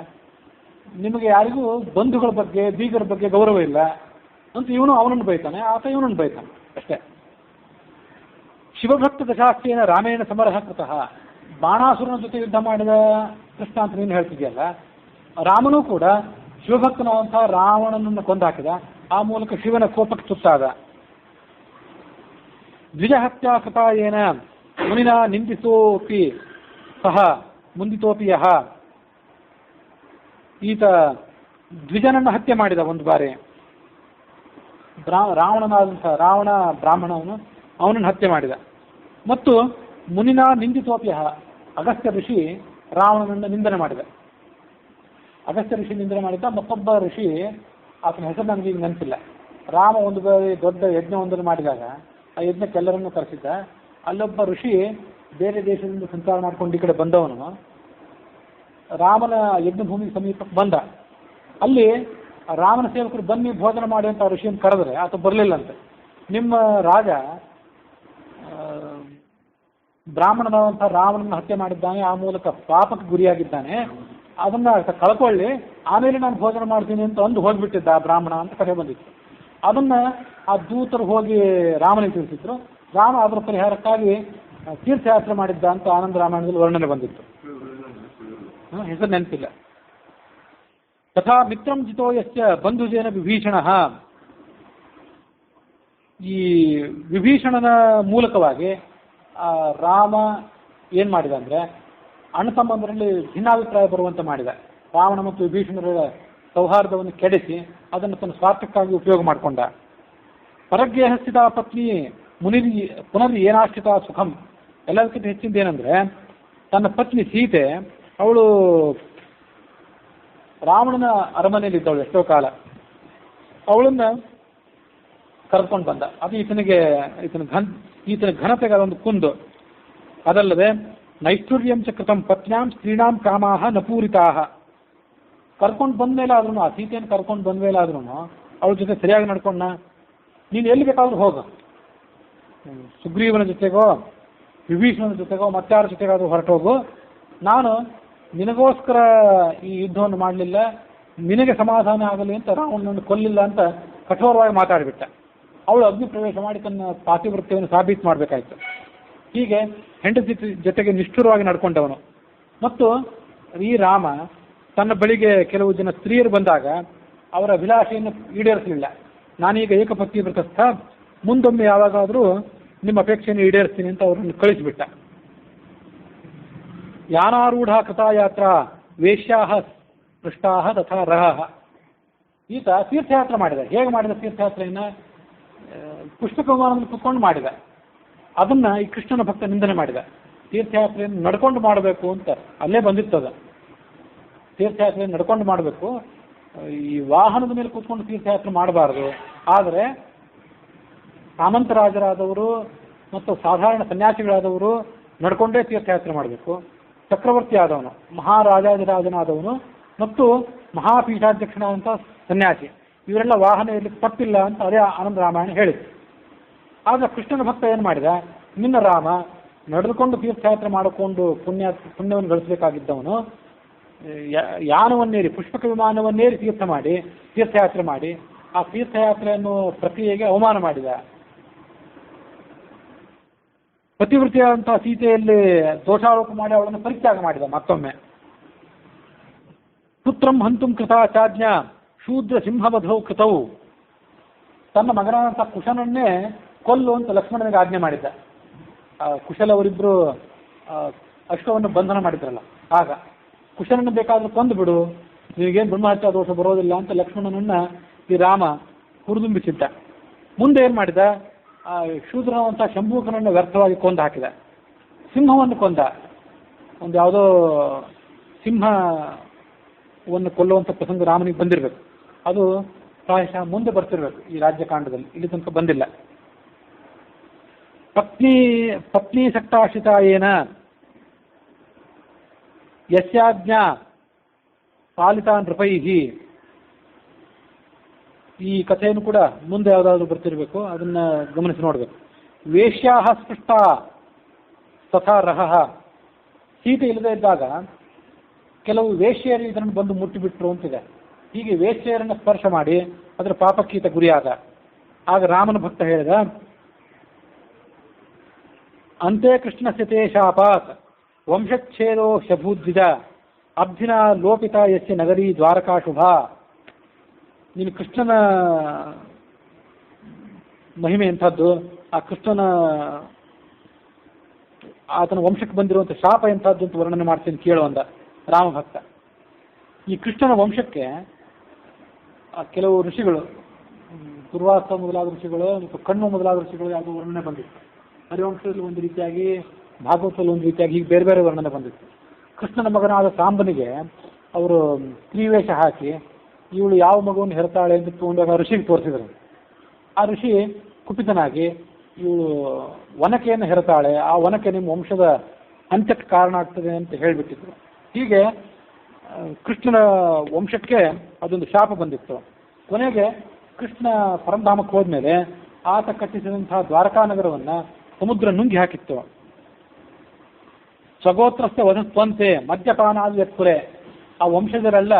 ನಿಮಗೆ ಯಾರಿಗೂ ಬಂಧುಗಳ ಬಗ್ಗೆ ಬೀಗರ ಬಗ್ಗೆ ಗೌರವ ಇಲ್ಲ ಅಂತ ಇವನು ಅವನನ್ನು ಬೈತಾನೆ, ಆತ ಇವನನ್ನು ಬೈತಾನೆ ಅಷ್ಟೇ. ಶಿವಭಕ್ತ ದಶಾಸ್ಯೇನ ರಾಮೇಣ ಸಮರಃ ಕೃತಃ. ಬಾಣಾಸುರನ ಜೊತೆ ಯುದ್ಧ ಮಾಡಿದ ಕೃಷ್ಣ ಅಂತ ನೀನು ಹೇಳ್ತಿದ್ಯಲ್ಲ, ರಾಮನೂ ಕೂಡ ಶಿವಭಕ್ತನಾದಂತಹ ರಾವಣನನ್ನು ಕೊಂದಾಕಿದ. ಆ ಮೂಲಕ ಶಿವನ ಕೋಪಕ್ಕೆ ತುತ್ತಾದ. ದ್ವಿಜಹತ್ಯಾ ಕೃತ ಏನ ಮುನಿನ ನಿಂದಿಸೋಪಿ ಸಹ ಮುಂದಿತೋಪಿ ಯಹ. ಈತ ದ್ವಿಜನನ್ನು ಹತ್ಯೆ ಮಾಡಿದ ಒಂದು ಬಾರಿ. ರಾವಣನಾದಂತಹ ರಾವಣ ಬ್ರಾಹ್ಮಣವನು ಅವನನ್ನು ಹತ್ಯೆ ಮಾಡಿದ. ಮತ್ತು ಮುನಿನ ನಿಂದಿತೋಪಿ ಯಹ, ಅಗಸ್ತ್ಯ ಋಷಿ ರಾವಣನನ್ನು ನಿಂದನೆ ಮಾಡಿದ. ಅಗಸ್ತ್ಯ ಋಷಿ ನಿಂದನೆ ಮಾಡಿದ್ದ. ಮತ್ತೊಬ್ಬ ಋಷಿ, ಆತನ ಹೆಸರು ನನಗೆ ಈಗ ನೆನಪಿಲ್ಲ, ರಾಮ ಒಂದು ಬಾರಿ ದೊಡ್ಡ ಯಜ್ಞವೊಂದನ್ನು ಮಾಡಿದಾಗ ಆ ಯಜ್ಞಕ್ಕೆ ಎಲ್ಲರನ್ನೂ ಕರೆಸಿದ್ದ. ಅಲ್ಲೊಬ್ಬ ಋಷಿ ಬೇರೆ ದೇಶದಿಂದ ಸಂಚಾರ ಮಾಡ್ಕೊಂಡು ಈ ಕಡೆ ಬಂದವನು ರಾಮನ ಯಜ್ಞಭೂಮಿ ಸಮೀಪಕ್ಕೆ ಬಂದ. ಅಲ್ಲಿ ರಾಮನ ಸೇವಕರು ಬನ್ನಿ ಭೋಜನ ಮಾಡಿ ಅಂತ ಋಷಿಯನ್ನು ಕರೆದ್ರೆ ಆತ ಬರಲಿಲ್ಲಂತೆ. ನಿಮ್ಮ ರಾಜ ಬ್ರಾಹ್ಮಣನಾದಂಥ ರಾವಣನ ಹತ್ಯೆ ಮಾಡಿದ್ದಾನೆ, ಆ ಮೂಲಕ ಪಾಪಕ್ಕೆ ಗುರಿಯಾಗಿದ್ದಾನೆ, ಅದನ್ನ ಕಳ್ಕೊಳ್ಳಿ, ಆಮೇಲೆ ನಾನು ಭೋಜನ ಮಾಡ್ತೀನಿ ಅಂತ ಅಂದು ಹೋಗ್ಬಿಟ್ಟಿದ್ದ ಆ ಬ್ರಾಹ್ಮಣ ಅಂತ ಕರೆ ಬಂದಿತ್ತು. ಅದನ್ನ ಆ ದೂತರು ಹೋಗಿ ರಾಮನಿಗೆ ತಿಳಿಸಿದ್ರು. ರಾಮ ಅದರ ಪರಿಹಾರಕ್ಕಾಗಿ ತೀರ್ಥಯಾತ್ರೆ ಮಾಡಿದ್ದ ಅಂತ ಆನಂದ ರಾಮಾಯಣದಲ್ಲಿ ವರ್ಣನೆ ಬಂದಿತ್ತು. ಹೆಸರು ನೆನಪಿಲ್ಲ. ತಥಾ ಮಿತ್ರಂ ಜಿತೋ ಯಶ್ಚ ಬಂಧುಜೇನ ವಿಭೀಷಣ. ಈ ವಿಭೀಷಣನ ಮೂಲಕವಾಗಿ ರಾಮ ಏನ್ ಮಾಡಿದ ಅಂದ್ರೆ ಅಣ್ಣ ತಮ್ಮಂದರಲ್ಲಿ ಭಿನ್ನಾಭಿಪ್ರಾಯ ಬರುವಂತೆ ಮಾಡಿದ. ರಾವಣ ಮತ್ತು ವಿಭೀಷಣರ ಸೌಹಾರ್ದವನ್ನು ಕೆಡಿಸಿ ಅದನ್ನು ತನ್ನ ಸ್ವಾರ್ಥಕ್ಕಾಗಿ ಉಪಯೋಗ ಮಾಡಿಕೊಂಡ. ಪರಗ್ಯ ಸ್ಥಿತ ಪತ್ನಿ ಮುನಿರಿ ಪುನರ್ ಏನಾಶ್ರಿತ ಸುಖಂ. ಎಲ್ಲದಕ್ಕಿಂತ ಹೆಚ್ಚಿಂದ ಏನಂದ್ರೆ ತನ್ನ ಪತ್ನಿ ಸೀತೆ, ಅವಳು ರಾವಣನ ಅರಮನೆಯಲ್ಲಿ ಇದ್ದವಳು ಎಷ್ಟೋ ಕಾಲ. ಅವಳನ್ನ ಕರೆದುಕೊಂಡು ಬಂದ. ಅದು ಈತನ ಘನತೆಗೆ ಅದೊಂದು ಕುಂದು. ಅದಲ್ಲದೆ ನೈಷ್ಠುರ್ಯಂ ಚ ಕೃತಂ ಪತ್ನ್ಯಾಂ ಸ್ತ್ರೀಣಾಂ ಕಾಮಾಹ ನ ಪೂರಿತಾಹ. ಕರ್ಕೊಂಡು ಬಂದ್ಮೇಲೆ ಆದ್ರೂ, ಆ ಸೀತೆಯನ್ನು ಕರ್ಕೊಂಡು ಬಂದ್ಮೇಲೆ ಆದ್ರೂ ಅವಳ ಜೊತೆ ಸರಿಯಾಗಿ ನಡ್ಕೊಂಡ. ನೀನು ಎಲ್ಲಿ ಬೇಕಾದ್ರೂ ಹೋಗ, ಸುಗ್ರೀವನ ಜೊತೆಗೋ ವಿಭೀಷಣನ ಜೊತೆಗೋ ಮತ್ತಾರ ಜೊತೆಗಾದ್ರೂ ಹೊರಟೋಗು, ನಾನು ನಿನಗೋಸ್ಕರ ಈ ಯುದ್ಧವನ್ನು ಮಾಡಲಿಲ್ಲ, ನಿನಗೆ ಸಮಾಧಾನ ಆಗಲಿ ಅಂತ ರಾವಣನನ್ನು ಕೊಲ್ಲಿಲ್ಲ ಅಂತ ಕಠೋರವಾಗಿ ಮಾತಾಡಿಬಿಟ್ಟ. ಅವಳು ಅಗ್ನಿ ಪ್ರವೇಶ ಮಾಡಿ ತನ್ನ ಪಾತಿವೃತ್ಯವನ್ನು ಸಾಬೀತು ಮಾಡಬೇಕಾಯ್ತು. ಹೀಗೆ ಹೆಂಡತಿ ಜೊತೆಗೆ ನಿಷ್ಠುರವಾಗಿ ನಡ್ಕೊಂಡವನು. ಮತ್ತು ಈ ರಾಮ ತನ್ನ ಬಳಿಗೆ ಕೆಲವು ಜನ ಸ್ತ್ರೀಯರು ಬಂದಾಗ ಅವರ ಅಭಿಲಾಷೆಯನ್ನು ಈಡೇರಿಸಲಿಲ್ಲ. ನಾನೀಗ ಏಕಪತ್ನಿ ವ್ರತಸ್ಥ, ಮುಂದೊಮ್ಮೆ ಯಾವಾಗಾದರೂ ನಿಮ್ಮ ಅಪೇಕ್ಷೆಯನ್ನು ಈಡೇರಿಸ್ತೀನಿ ಅಂತ ಅವರನ್ನು ಕಳಿಸಿಬಿಟ್ಟ. ಯಾನಾರೂಢ ಕಥಾಯಾತ್ರಾ ವೇಶ್ಯಾಹ ಪೃಷ್ಟಾಹ ತಥಾ ರಹ. ಈತ ತೀರ್ಥಯಾತ್ರೆ ಮಾಡಿದ. ಹೇಗೆ ಮಾಡಿದ ತೀರ್ಥಯಾತ್ರೆಯನ್ನ? ಪುಷ್ಪಕ ವಿಮಾನದಲ್ಲಿ ಕುತ್ಕೊಂಡು ಮಾಡಿದ. ಅದನ್ನ ಈ ಕೃಷ್ಣನ ಭಕ್ತ ನಿಂದನೆ ಮಾಡಿದ. ತೀರ್ಥಯಾತ್ರೆಯನ್ನು ನಡ್ಕೊಂಡು ಮಾಡಬೇಕು ಅಂತ ಅಲ್ಲೇ ಬಂದಿರ್ತದ. ತೀರ್ಥಯಾತ್ರೆಯನ್ನು ನಡ್ಕೊಂಡು ಮಾಡಬೇಕು, ಈ ವಾಹನದ ಮೇಲೆ ಕೂತ್ಕೊಂಡು ತೀರ್ಥಯಾತ್ರೆ ಮಾಡಬಾರದು. ಆದರೆ ಸಾಮಂತರಾಜರಾದವರು ಮತ್ತು ಸಾಧಾರಣ ಸನ್ಯಾಸಿಗಳಾದವರು ನಡ್ಕೊಂಡೇ ತೀರ್ಥಯಾತ್ರೆ ಮಾಡಬೇಕು. ಚಕ್ರವರ್ತಿ ಆದವನು, ಮಹಾರಾಜಾಧಿರಾಜನಾದವನು ಮತ್ತು ಮಹಾಪೀಠಾಧ್ಯಕ್ಷನಾದಂಥ ಸನ್ಯಾಸಿ, ಇವರೆಲ್ಲ ವಾಹನ ಇರಲಿಕ್ಕೆ ತಪ್ಪಿಲ್ಲ ಅಂತ ಅದೇ ಆನಂದ ರಾಮಾಯಣ ಹೇಳಿತು. ಆಗ ಕೃಷ್ಣನ ಭಕ್ತ ಏನು ಮಾಡಿದ? ನಿನ್ನ ರಾಮ ನಡೆದುಕೊಂಡು ತೀರ್ಥಯಾತ್ರೆ ಮಾಡಿಕೊಂಡು ಪುಣ್ಯವನ್ನು ಗಳಿಸಬೇಕಾಗಿದ್ದವನು ಯಾನವನ್ನೇರಿ, ಪುಷ್ಪಕ ವಿಮಾನವನ್ನೇರಿ ತೀರ್ಥಯಾತ್ರೆ ಮಾಡಿ ಆ ತೀರ್ಥಯಾತ್ರೆಯನ್ನು ಪ್ರಕ್ರಿಯೆಗೆ ಅವಮಾನ ಮಾಡಿದ. ಪತಿವೃತ್ತಿಯಾದಂತಹ ಸೀತೆಯಲ್ಲಿ ದೋಷಾರೋಪ ಮಾಡಿ ಅವಳನ್ನು ಪರಿತ್ಯಾಗ ಮಾಡಿದ. ಮತ್ತೊಮ್ಮೆ ಪುತ್ರಂ ಹಂತುಂ ಕೃತಾಚಾಜ್ಞ ಶೂದ್ರ ಸಿಂಹವಧೌ ಕೃತವು. ತನ್ನ ಮಗನಾದಂತಹ ಕುಶನನ್ನೇ ಕೊಲ್ಲು ಅಂತ ಲಕ್ಷ್ಮಣನಿಗೆ ಆಜ್ಞೆ ಮಾಡಿದ್ದ. ಕುಶಲವರಿಬ್ಬರು ಅಶ್ವವನ್ನು ಬಂಧನ ಮಾಡಿದ್ರಲ್ಲ, ಆಗ ಕುಶನನ್ನು ಬೇಕಾದ್ರೂ ಕೊಂದು ಬಿಡು, ನಿನಗೇನು ಬ್ರಹ್ಮಹತ್ಯಾ ದೋಷ ಬರೋದಿಲ್ಲ ಅಂತ ಲಕ್ಷ್ಮಣನನ್ನ ಈ ರಾಮ ಹುರಿದುಂಬಿಸಿದ್ದ. ಮುಂದೆ ಏನು ಮಾಡಿದ? ಶೂದ್ರನಂತ ಶಂಭೂಕನನ್ನು ವ್ಯರ್ಥವಾಗಿ ಕೊಂದು ಹಾಕಿದ. ಸಿಂಹವನ್ನು ಕೊಂದ. ಒಂದು ಯಾವುದೋ ಸಿಂಹವನ್ನು ಕೊಲ್ಲುವಂಥ ಪ್ರಸಂಗ ರಾಮನಿಗೆ ಬಂದಿರಬೇಕು. ಅದು ಪ್ರಾಯಶಃ ಮುಂದೆ ಬರ್ತಿರ್ಬೇಕು ಈ ರಾಜ್ಯಕಾಂಡದಲ್ಲಿ, ಇಲ್ಲಿ ತನಕ ಬಂದಿಲ್ಲ. ಪತ್ನಿ ಸಕ್ತಾಶ್ರಿತ ಏನ ಯಸ್ಯಾಜ್ಞಾ ಪಾಲಿತಾ ನೃಪೈಹಿ. ಈ ಕಥೆಯನ್ನು ಕೂಡ ಮುಂದೆ ಯಾವುದಾದ್ರೂ ಬರ್ತಿರ್ಬೇಕು, ಅದನ್ನ ಗಮನಿಸಿ ನೋಡ್ಬೇಕು. ವೇಶ್ಯಾಹ ಸ್ಪೃಷ್ಟ ತಥಾ ರಹ. ಸೀತೆ ಇಲ್ಲದೆ ಇದ್ದಾಗ ಕೆಲವು ವೇಶ್ಯರು ಇದನ್ನು ಬಂದು ಮುಟ್ಟಿಬಿಟ್ರು ಅಂತಿದೆ. ಹೀಗೆ ವೇಶ್ಯರನ್ನು ಸ್ಪರ್ಶ ಮಾಡಿ ಅದರ ಪಾಪಕ್ಕೀತ ಗುರಿಯಾದ. ಆಗ ರಾಮನ ಭಕ್ತ ಹೇಳಿದ, ಅಂತೆ ಕೃಷ್ಣಸ್ಯ ತೇ ಶಾಪಾತ್ ವಂಶಚ್ಛೇದೋ ಶಭೂದ್ವಿಜ ಅಬ್ಧಿನ ಲೋಪಿತ ಯಸ್ಯ ನಗರಿ ದ್ವಾರಕಾ ಶುಭ. ನೀನು ಕೃಷ್ಣನ ಮಹಿಮೆ ಎಂಥದ್ದು, ಆ ಕೃಷ್ಣನ ಆತನ ವಂಶಕ್ಕೆ ಬಂದಿರುವಂಥ ಶಾಪ ಎಂಥದ್ದು ಅಂತ ವರ್ಣನೆ ಮಾಡ್ತೀನಿ ಕೇಳು ಅಂದ ರಾಮಭಕ್ತ. ಈ ಕೃಷ್ಣನ ವಂಶಕ್ಕೆ ಕೆಲವು ಋಷಿಗಳು, ದುರ್ವಾಸ ಮೊದಲಾದ ಋಷಿಗಳು ಮತ್ತು ಕಣ್ಣು ಮೊದಲಾದ ಋಷಿಗಳು ಯಾವುದೋ ವರ್ಣನೆ ಬಂದಿತ್ತು. ಹರಿವಂಶದಲ್ಲಿ ಒಂದು ರೀತಿಯಾಗಿ, ಭಾಗವತದಲ್ಲಿ ಒಂದು ರೀತಿಯಾಗಿ, ಹೀಗೆ ಬೇರೆ ಬೇರೆ ವರ್ಣನೆ ಬಂದಿತ್ತು. ಕೃಷ್ಣನ ಮಗನಾದ ಸಾಂಬನಿಗೆ ಅವರು ಸ್ತ್ರೀವೇಷ ಹಾಕಿ ಇವಳು ಯಾವ ಮಗುವನ್ನು ಹೆರ್ತಾಳೆ ಅಂತ ತಗೊಂಡಾಗ ಋಷಿಗೆ ತೋರಿಸಿದರು. ಆ ಋಷಿ ಕುಪಿತನಾಗಿ ಇವಳು ಒನಕೆಯನ್ನು ಹೆರತಾಳೆ, ಆ ಒನಕೆ ನಿಮ್ಮ ವಂಶದ ಅಂತ್ಯಕ್ಕೆ ಕಾರಣ ಆಗ್ತದೆ ಅಂತ ಹೇಳಿಬಿಟ್ಟಿದ್ರು. ಹೀಗೆ ಕೃಷ್ಣನ ವಂಶಕ್ಕೆ ಅದೊಂದು ಶಾಪ ಬಂದಿತ್ತು. ಕೊನೆಗೆ ಕೃಷ್ಣ ಪರಂಧಾಮಕ್ಕೆ ಹೋದ್ಮೇಲೆ ಆತ ಕಟ್ಟಿಸಿದಂತಹ ದ್ವಾರಕಾ ನಗರವನ್ನು ಸಮುದ್ರ ನುಂಗಿ ಹಾಕಿತ್ತು. ಸ್ವಗೋತ್ರಸ್ಥ ವಧಸ್ವಂತೆ ಮದ್ಯಪಾನಾದಿ ಎತ್ಕುರೆ, ಆ ವಂಶಜರೆಲ್ಲ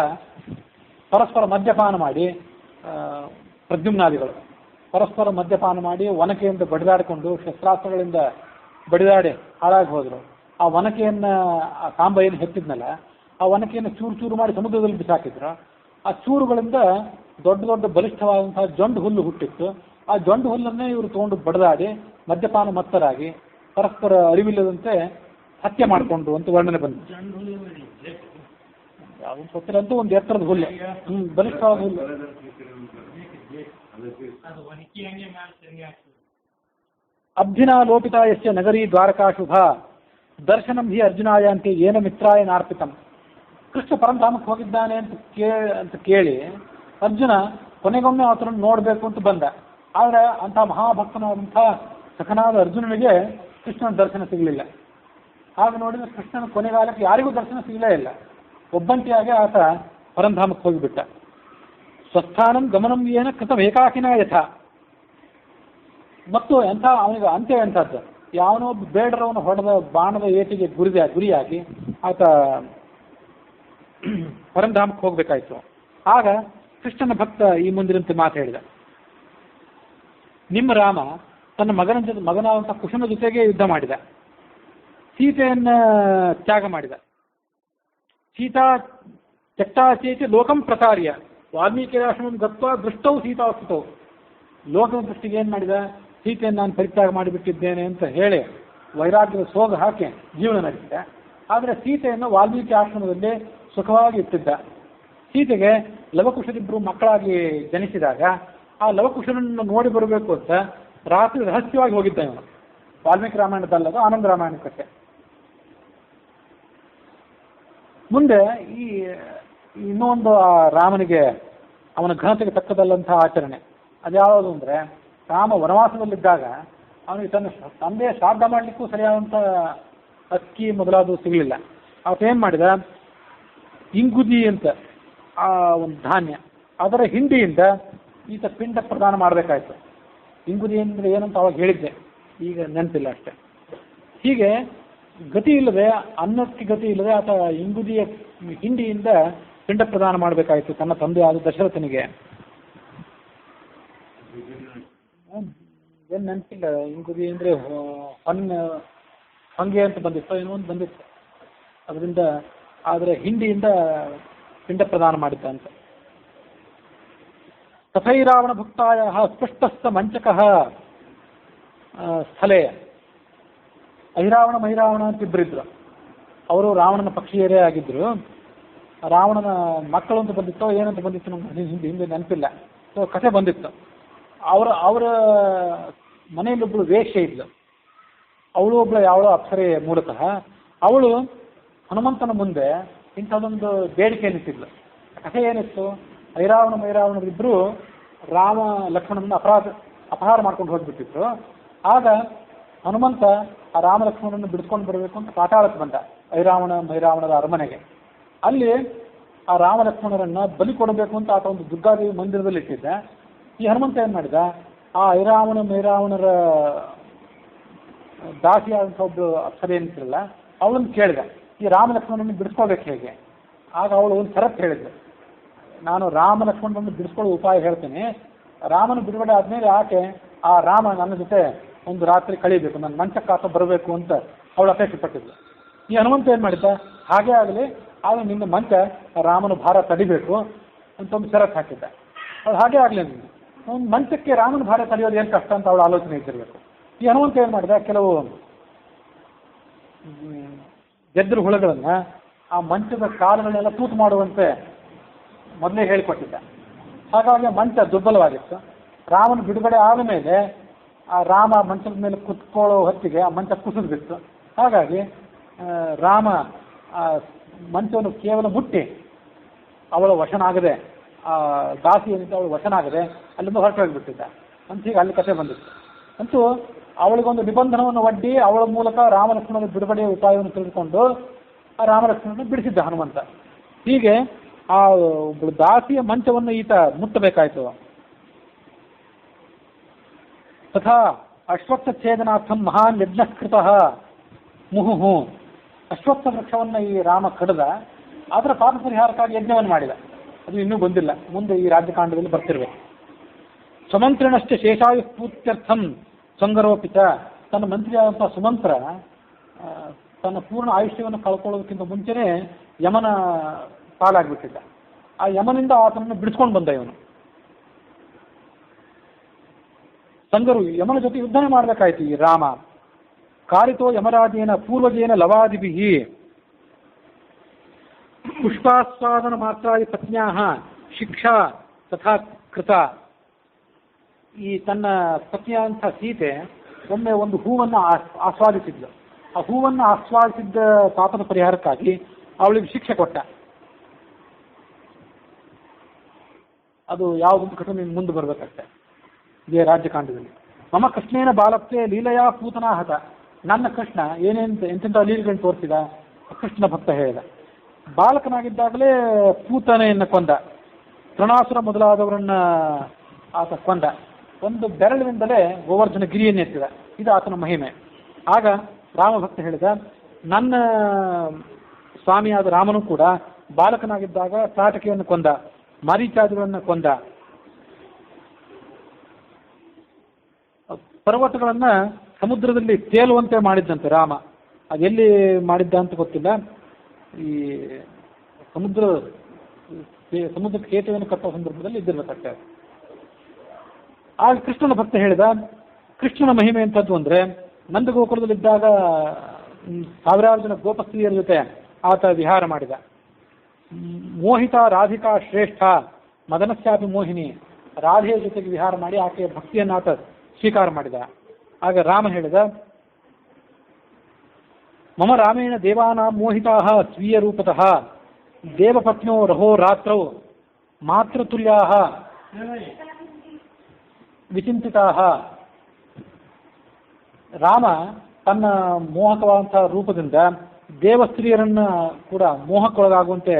ಪರಸ್ಪರ ಮದ್ಯಪಾನ ಮಾಡಿ, ಪ್ರದ್ಯುಮ್ನಾದಿಗಳು ಪರಸ್ಪರ ಮದ್ಯಪಾನ ಮಾಡಿ ಒನಕೆಯಿಂದ ಬಡಿದಾಡಿಕೊಂಡು ಶಸ್ತ್ರಾಸ್ತ್ರಗಳಿಂದ ಬಡಿದಾಡಿ ಹಾಳಾಗಿ ಹೋದರು. ಆ ಒನಕೆಯನ್ನು, ಆ ಸಾಂಬ ಏನು ಹೆತ್ತಿದ್ನಲ್ಲ, ಆ ಒನಕೆಯನ್ನು ಚೂರು ಚೂರು ಮಾಡಿ ಸಮುದ್ರದಲ್ಲಿ ಬಿಸಾಕಿದ್ರು. ಆ ಚೂರುಗಳಿಂದ ದೊಡ್ಡ ದೊಡ್ಡ ಬಲಿಷ್ಠವಾದಂತಹ ಜೊಂಡು ಹುಲ್ಲು ಹುಟ್ಟಿತ್ತು. ಆ ಜೊಂಡು ಹುಲ್ಲನ್ನೇ ಇವರು ತಗೊಂಡು ಬಡಿದಾಡಿ ಮದ್ಯಪಾನ ಮತ್ತರಾಗಿ ಪರಸ್ಪರ ಅರಿವಿಲ್ಲದಂತೆ ಹತ್ಯೆ ಮಾಡಿಕೊಂಡು ಅಂತ ವರ್ಣನೆ ಬಂದಿದೆ. ಯಾವ್ದು ಗೊತ್ತಿರಂತೂ ಒಂದು ಎತ್ತರದ ಹುಲ್ಲು, ಬಲಿಷ್ಠವಾದ ಹುಲ್ಲು. ಅಬ್ಧಿನಾ ಲೋಪಿತಾ ಯಸ್ಯ ನಗರಿ ದ್ವಾರಕಾ ಶುಭ ದರ್ಶನಂ ಹಿ ಅರ್ಜುನಾಯ ಅಂತೆ ಏನ ಮಿತ್ರಾಯ ನಾರ್ಪಿತಂ. ಕೃಷ್ಣ ಪರಂಧಾಮಕ್ಕೆ ಹೋಗಿದ್ದಾನೆ ಅಂತ ಕೇಳಿ ಅರ್ಜುನ ಕೊನೆಗೊಮ್ಮೆ ಆತನನ್ನು ನೋಡಬೇಕು ಅಂತ ಬಂದ. ಆದರೆ ಅಂಥ ಮಹಾಭಕ್ತನಾದಂಥ ಸಖನಾದ ಅರ್ಜುನನಿಗೆ ಕೃಷ್ಣನ ದರ್ಶನ ಸಿಗಲಿಲ್ಲ. ಹಾಗೆ ನೋಡಿದರೆ ಕೃಷ್ಣನ ಕೊನೆಗಾಲಕ್ಕೆ ಯಾರಿಗೂ ದರ್ಶನ ಸಿಗಲೇ ಇಲ್ಲ. ಒಬ್ಬಂಟಿಯಾಗಿ ಆತ ಪರಂಧಾಮಕ್ಕೆ ಹೋಗಿಬಿಟ್ಟ. ಸ್ವಸ್ಥಾನಂ ಗಮನಂ ಏನ ಕೃತಂ ಏಕಾಕಿನ ಯಥ. ಮತ್ತು ಅವನಿಗೆ ಅಂತ್ಯ ಎಂಥದ್ದು, ಯಾವನೋ ಬೇಡರವನು ಹೊಡೆದ ಬಾಣದ ಏಟಿಗೆ ಗುರಿಯಾಗಿ ಆತ ಪರಂಧಾಮಕ್ಕೆ ಹೋಗ್ಬೇಕಾಯ್ತು. ಆಗ ಕೃಷ್ಣನ ಭಕ್ತ ಈ ಮುಂದಿನಂತೆ ಮಾತು ಹೇಳಿದ, ನಿಮ್ಮ ರಾಮ ತನ್ನ ಮಗನಾದಂಥ ಕುಶನ ಜೊತೆಗೆ ಯುದ್ಧ ಮಾಡಿದ, ಸೀತೆಯನ್ನ ತ್ಯಾಗ ಮಾಡಿದ. ಸೀತಾ ಚಟ್ಟಾಚೇತಿ ಲೋಕಂ ಪ್ರಸಾರ್ಯ ವಾಲ್ಮೀಕಿ ಆಶ್ರಮಂ ಗತ್ವ ದೃಷ್ಟೌ ಸೀತಾಸ್ತುತೌ. ಲೋಕದ ದೃಷ್ಟಿಗೆ ಏನು ಮಾಡಿದ, ಸೀತೆಯನ್ನು ನಾನು ಪರಿತ್ಯಾಗ ಮಾಡಿಬಿಟ್ಟಿದ್ದೇನೆ ಅಂತ ಹೇಳಿ ವೈರಾಗ್ಯದ ಸೋಗ ಹಾಕಿ ಜೀವನ ನಡೆಸಿದ. ಆದರೆ ಸೀತೆಯನ್ನು ವಾಲ್ಮೀಕಿ ಆಶ್ರಮದಲ್ಲಿ ಸುಖವಾಗಿ ಇಟ್ಟಿದ್ದ. ಸೀತೆಗೆ ಲವಕುಶರಿಬ್ಬರು ಮಕ್ಕಳಾಗಿ ಜನಿಸಿದಾಗ ಆ ಲವಕುಶರನ್ನು ನೋಡಿ ಬರಬೇಕು ಅಂತ ರಾತ್ರಿ ರಹಸ್ಯವಾಗಿ ಹೋಗಿದ್ದ ಇವನು. ವಾಲ್ಮೀಕಿ ರಾಮಾಯಣದಲ್ಲದು ಆನಂದ ರಾಮಾಯಣ ಕಥೆ. ಮುಂದೆ ಈ ಇನ್ನೊಂದು ರಾಮನಿಗೆ ಅವನ ಘನತೆಗೆ ತಕ್ಕದಲ್ಲಂತಹ ಆಚರಣೆ ಅದ್ಯಾವುದು ಅಂದರೆ, ರಾಮ ವನವಾಸದಲ್ಲಿದ್ದಾಗ ಅವನಿಗೆ ತನ್ನ ತಂದೆಯ ಶ್ರಾದ್ದ ಮಾಡಲಿಕ್ಕೂ ಸರಿಯಾದಂಥ ಅಕ್ಕಿ ಮೊದಲಾದವು ಸಿಗಲಿಲ್ಲ. ಅವತ್ತೇನು ಮಾಡಿದ, ಇಂಗುದಿ ಅಂತ ಆ ಒಂದು ಧಾನ್ಯ, ಅದರ ಹಿಂಡಿಯಿಂದ ಈತ ಪಿಂಡ ಪ್ರದಾನ ಮಾಡಬೇಕಾಯ್ತು. ಇಂಗುದಿ ಅಂದರೆ ಏನಂತ ಅವಾಗ ಹೇಳಿದ್ದೆ, ಈಗ ನೆನಪಿಲ್ಲ ಅಷ್ಟೆ. ಹೀಗೆ ಗತಿ ಇಲ್ಲದೆ, ಅನ್ನಕ್ಕೆ ಗತಿ ಇಲ್ಲದೆ ಆತ ಇಂಗುದಿಯ ಹಿಂಡಿಯಿಂದ ಪಿಂಡ ಪ್ರದಾನ ಮಾಡಬೇಕಾಯಿತು ತನ್ನ ತಂದೆ ಆದ ದಶರಥನಿಗೆ. ಏನು ನೆನಪಿಲ್ಲ, ಇಂಗುದಿ ಅಂದರೆ ಹೊಂಗೆ ಅಂತ ಬಂದಿತ್ತು, ಏನೋ ಒಂದು ಬಂದಿತ್ತು ಅದರಿಂದ. ಆದರೆ ಹಿಂಡಿಯಿಂದ ಪಿಂಡ ಪ್ರದಾನ ಮಾಡಿದ್ದ ಅಂತ. ತಥೈರಾವಣ ಭಕ್ತಾಯ ಸ್ಪಷ್ಟಸ್ಥ ಮಂಚಕಃ ಸ್ಥಳೇ. ಐರಾವಣ ಮೈರಾವಣ ಅಂತ ಇಬ್ಬರಿದ್ರು. ಅವರು ರಾವಣನ ಪಕ್ಷೀಯರೇ ಆಗಿದ್ರು. ರಾವಣನ ಮಕ್ಕಳು ಅಂತ ಬಂದಿತ್ತೋ ಏನಂತ ಬಂದಿತ್ತು ನಮ್ಗೆ ಹಿಂದೆ ನೆನಪಿಲ್ಲ. ಸೊ ಕಥೆ ಬಂದಿತ್ತು. ಅವರ ಮನೆಯಲ್ಲೊಬ್ಬಳು ವೇಶ್ಯೆ ಇದ್ಲು. ಅವಳು ಒಬ್ಬಳು ಯಾವಳೋ ಅಪ್ಸರೆ ಮೂಲತಃ. ಅವಳು ಹನುಮಂತನ ಮುಂದೆ ಇಂಥದ್ದೊಂದು ಬೇಡಿಕೆಯನ್ನಿಟ್ಟಿದ್ಲು. ಕಥೆ ಏನಿತ್ತು, ಐರಾವಣ ಮೈರಾವಣರಿಬ್ಬರು ರಾಮ ಲಕ್ಷ್ಮಣನ ಅಪಹಾರ ಮಾಡ್ಕೊಂಡು ಹೋಗ್ಬಿಟ್ಟಿದ್ರು. ಆಗ ಹನುಮಂತ ಆ ರಾಮ ಲಕ್ಷ್ಮಣನನ್ನು ಬಿಡಿಸ್ಕೊಂಡು ಬರಬೇಕು ಅಂತ ಪಾತಾಳಕ್ಕೆ ಬಂದ, ಐರಾವಣ ಮೈರಾವಣರ ಅರಮನೆಗೆ. ಅಲ್ಲಿ ಆ ರಾಮ ಲಕ್ಷ್ಮಣರನ್ನ ಬಲಿ ಕೊಡಬೇಕು ಅಂತ ಆತ ಒಂದು ದುರ್ಗಾದೇವಿ ಮಂದಿರದಲ್ಲಿ ಇಟ್ಟಿದ್ದ. ಈ ಹನುಮಂತ ಏನು ಮಾಡಿದ, ಆ ಐರಾವಣ ಮೈರಾವಣರ ದಾಸಿಯಾದಂಥ ಒಬ್ಬಳು ಅಪ್ಸರೆ ಏನಿತ್ತಿರಲ್ಲ ಅವಳನ್ನು ಕೇಳಿದ, ಈ ರಾಮ ಲಕ್ಷ್ಮಣನನ್ನು ಬಿಡಿಸ್ಕೋಬೇಕು ಹೇಗೆ? ಆಗ ಅವಳು ಒಂದು ಷರತ್ತು ಹೇಳಿದ್ಲು, ನಾನು ರಾಮ ಲಕ್ಷ್ಮಣನನ್ನು ಬಿಡಿಸ್ಕೊಳ್ಳೋ ಉಪಾಯ ಹೇಳ್ತೇನೆ, ರಾಮನ ಬಿಡುಗಡೆ ಆದಮೇಲೆ ಆಕೆ ಆ ರಾಮ ನನ್ನ ಜೊತೆ ಒಂದು ರಾತ್ರಿ ಕಳೀಬೇಕು, ನನ್ನ ಮಂಚಕ್ಕಾತ ಬರಬೇಕು ಅಂತ ಅವಳು ಅಪೇಕ್ಷೆ ಪಟ್ಟಿದ್ಲು. ಈ ಹನುಮಂತ ಏನು ಮಾಡಿದ್ದ, ಹಾಗೇ ಆಗಲಿ, ಆಗ ನಿನ್ನ ಮಂಚ ರಾಮನ ಭಾರ ತಡಿಬೇಕು ಅಂತ ಒಂದು ಷರತ್ತು ಹಾಕಿದ್ದ. ಅವಳು ಹಾಗೆ ಆಗಲಿ ಅಂದಿದ್ದು. ಒಂದು ಮಂಚಕ್ಕೆ ರಾಮನ ಭಾರ ತಡೆಯೋದು ಏನು ಕಷ್ಟ ಅಂತ ಅವಳು ಆಲೋಚನೆ ಇದ್ದಿರಬೇಕು. ಈ ಹನುಮಂತ ಏನು ಮಾಡಿದ, ಕೆಲವು ಗೆದ್ದರು ಹುಳುಗಳನ್ನು ಆ ಮಂಚದ ಕಾಲುಗಳನ್ನೆಲ್ಲ ತೂತು ಮಾಡುವಂತೆ ಮೊದಲೇ ಹೇಳಿಕೊಟ್ಟಿದ್ದ. ಹಾಗಾಗಿ ಮಂಚ ದುರ್ಬಲವಾಗಿತ್ತು. ರಾಮನ ಬಿಡುಗಡೆ ಆದ ಮೇಲೆ ಆ ರಾಮ ಮಂಚದ ಮೇಲೆ ಕುತ್ಕೊಳ್ಳೋ ಹೊತ್ತಿಗೆ ಆ ಮಂಚ ಕುಸಿದು ಬಿತ್ತು. ಹಾಗಾಗಿ ರಾಮ ಆ ಮಂಚವನ್ನು ಕೇವಲ ಮುಟ್ಟಿ ಅವಳ ವಶನಾಗದೆ, ಆ ದಾಸಿ ಏನಿದ್ದ ಅವಳು ವಶನಾಗದೆ ಅಲ್ಲಿಂದ ಹೊರಟು ಹೋಗಿಬಿಟ್ಟಿದ್ದ ಅಂತ ಹೀಗೆ ಅಲ್ಲಿ ಕಥೆ ಬಂದಿತ್ತು. ಅಂತೂ ಅವಳಿಗೊಂದು ನಿಬಂಧನವನ್ನು ಒಡ್ಡಿ ಅವಳ ಮೂಲಕ ರಾಮಲಕ್ಷ್ಮಣನ ಬಿಡುಗಡೆಯ ಉಪಾಯವನ್ನು ತಿಳಿದುಕೊಂಡು ಆ ರಾಮಲಕ್ಷ್ಮಣನ ಬಿಡಿಸಿದ್ದ ಹನುಮಂತ. ಹೀಗೆ ಆ ಒಬ್ಬಳು ದಾಸಿಯ ಮಂಚವನ್ನು ಈತ ಮುಟ್ಟಬೇಕಾಯ್ತು. ತಥಾ ಅಶ್ವತ್ಥ ಛೇದನಾರ್ಥಂ ಮಹಾನ್ ಯಜ್ಞಕೃತಃ ಮುಹುಹು. ಅಶ್ವತ್ಥ ವೃಕ್ಷವನ್ನು ಈ ರಾಮ ಕಡಿದ, ಅದರ ಪಾಪ ಪರಿಹಾರಕ್ಕಾಗಿ ಯಜ್ಞವನ್ನು ಮಾಡಿದ. ಅದು ಇನ್ನೂ ಬಂದಿಲ್ಲ, ಮುಂದೆ ಈ ರಾಜ್ಯಕಾಂಡದಲ್ಲಿ ಬರ್ತಿರ್ಬೇಕು. ಸುಮಂತ್ರಿನಷ್ಟೇ ಶೇಷಾಯುಸ್ಫೂರ್ತ್ಯರ್ಥಂ ಸಂಗರೋಪಿತ. ತನ್ನ ಮಂತ್ರಿಯಾದಂಥ ಸುಮಂತ್ರ ತನ್ನ ಪೂರ್ಣ ಆಯುಷ್ಯವನ್ನು ಕಳ್ಕೊಳ್ಳೋದಕ್ಕಿಂತ ಮುಂಚೆನೇ ಯಮನ ಪಾಲಾಗ್ಬಿಟ್ಟಿದ್ದ. ಆ ಯಮನಿಂದ ಆತನನ್ನು ಬಿಡಿಸ್ಕೊಂಡು ಬಂದ ಇವನು. ಸಂಗರು ಯಮನ ಜೊತೆ ಯುದ್ಧನೇ ಮಾಡಬೇಕಾಯ್ತು ಈ ರಾಮ. ಕಾರಿತೋ ಯಮರಾಜೇನ ಪೂರ್ವಜೇನ ಲವಾದಿಭಿಹಿ ಪುಷ್ಪಾಸ್ವಾದನ ಮಾತ್ರಾದಿ ಪತ್ನ್ಯಾಹ ಶಿಕ್ಷಾ ತಥಾ ಕೃತ. ಈ ತನ್ನ ಪತ್ನಿಯಾದಂಥ ಸೀತೆ ಒಮ್ಮೆ ಒಂದು ಹೂವನ್ನು ಆಸ್ವಾದಿಸಿದ್ಲು. ಆ ಹೂವನ್ನು ಆಸ್ವಾದಿಸಿದ್ದ ಪಾಪದ ಪರಿಹಾರಕ್ಕಾಗಿ ಅವಳಿಗೆ ಶಿಕ್ಷೆ ಕೊಟ್ಟ. ಅದು ಯಾವುದೊಂದು ಘಟನೆ ಮುಂದೆ ಬರಬೇಕಷ್ಟೆ ಇದೇ ರಾಜ್ಯಕಾಂಡದಲ್ಲಿ. ಮಮ ಕೃಷ್ಣೇನ ಬಾಲತ್ವೇ ಲೀಲೆಯ ಪೂತನಾಹತ. ನನ್ನ ಕೃಷ್ಣ ಎಂತೆಂಥ ಲೀಲೆಗಳನ್ನು ತೋರಿಸಿದ ಕೃಷ್ಣನ ಭಕ್ತ ಹೇಳಿದ. ಬಾಲಕನಾಗಿದ್ದಾಗಲೇ ಪೂತನೆಯನ್ನು ಕೊಂದ, ತೃಣಾಸುರ ಮೊದಲಾದವರನ್ನ ಆತ ಕೊಂದ. ಒಂದು ಬೆರಳಿನಿಂದಲೇ ಗೋವರ್ಧನ ಗಿರಿಯನ್ನು ಎತ್ತಿದ. ಇದು ಆತನ ಮಹಿಮೆ. ಆಗ ರಾಮಭಕ್ತ ಹೇಳಿದ, ನನ್ನ ಸ್ವಾಮಿಯಾದ ರಾಮನು ಕೂಡ ಬಾಲಕನಾಗಿದ್ದಾಗ ತಾಟಕಿಯನ್ನು ಕೊಂದ, ಮಾರೀಚಾದಿಗಳನ್ನು ಕೊಂದ, ಪರ್ವತಗಳನ್ನು ಸಮುದ್ರದಲ್ಲಿ ತೇಲುವಂತೆ ಮಾಡಿದ್ದಂತೆ ರಾಮ. ಅದೆಲ್ಲಿ ಮಾಡಿದ್ದ ಅಂತ ಗೊತ್ತಿಲ್ಲ. ಈ ಸಮುದ್ರಕ್ಕೆ ಸೇತುವೆಯನ್ನು ಕಟ್ಟುವ ಸಂದರ್ಭದಲ್ಲಿ ಇದ್ದಿರ್ಬೇಕಷ್ಟೇ. ಆಗ ಕೃಷ್ಣನ ಭಕ್ತ ಹೇಳಿದ, ಕೃಷ್ಣನ ಮಹಿಮೆ ಎಂಥದ್ದು ಅಂದರೆ, ನಂದಗೋಕುಲದಲ್ಲಿದ್ದಾಗ ಸಾವಿರಾರು ಜನ ಗೋಪಸ್ತ್ರೀಯರ ಜೊತೆ ಆತ ವಿಹಾರ ಮಾಡಿದ. ಮೋಹಿತ ರಾಧಿಕಾ ಶ್ರೇಷ್ಠ ಮದನಸ್ಯಾಪಿ ಮೋಹಿನಿ. ರಾಧೆಯ ಜೊತೆಗೆ ವಿಹಾರ ಮಾಡಿ ಆಕೆಯ ಭಕ್ತಿಯನ್ನು ಆತ ಸ್ವೀಕಾರ ಮಾಡಿದ. ಆಗ ರಾಮ ಹೇಳಿದ, ಮಮ ರಾಮೇಣ ದೇವಾನಾಂ ಮೋಹಿತಾಃ ಸ್ವೀಯ ರೂಪತಃ ದೇವಪತ್ನೋ ರಹೋ ರಾತ್ರೌ ಮಾತೃತುಲ್ಯಾಃ ವಿಚಿಂತಿತಾಃ. ರಾಮ ತನ್ನ ಮೋಹಕವಾದಂತಹ ರೂಪದಿಂದ ದೇವಸ್ತ್ರೀಯರನ್ನ ಕೂಡ ಮೋಹಕ್ಕೊಳಗಾಗುವಂತೆ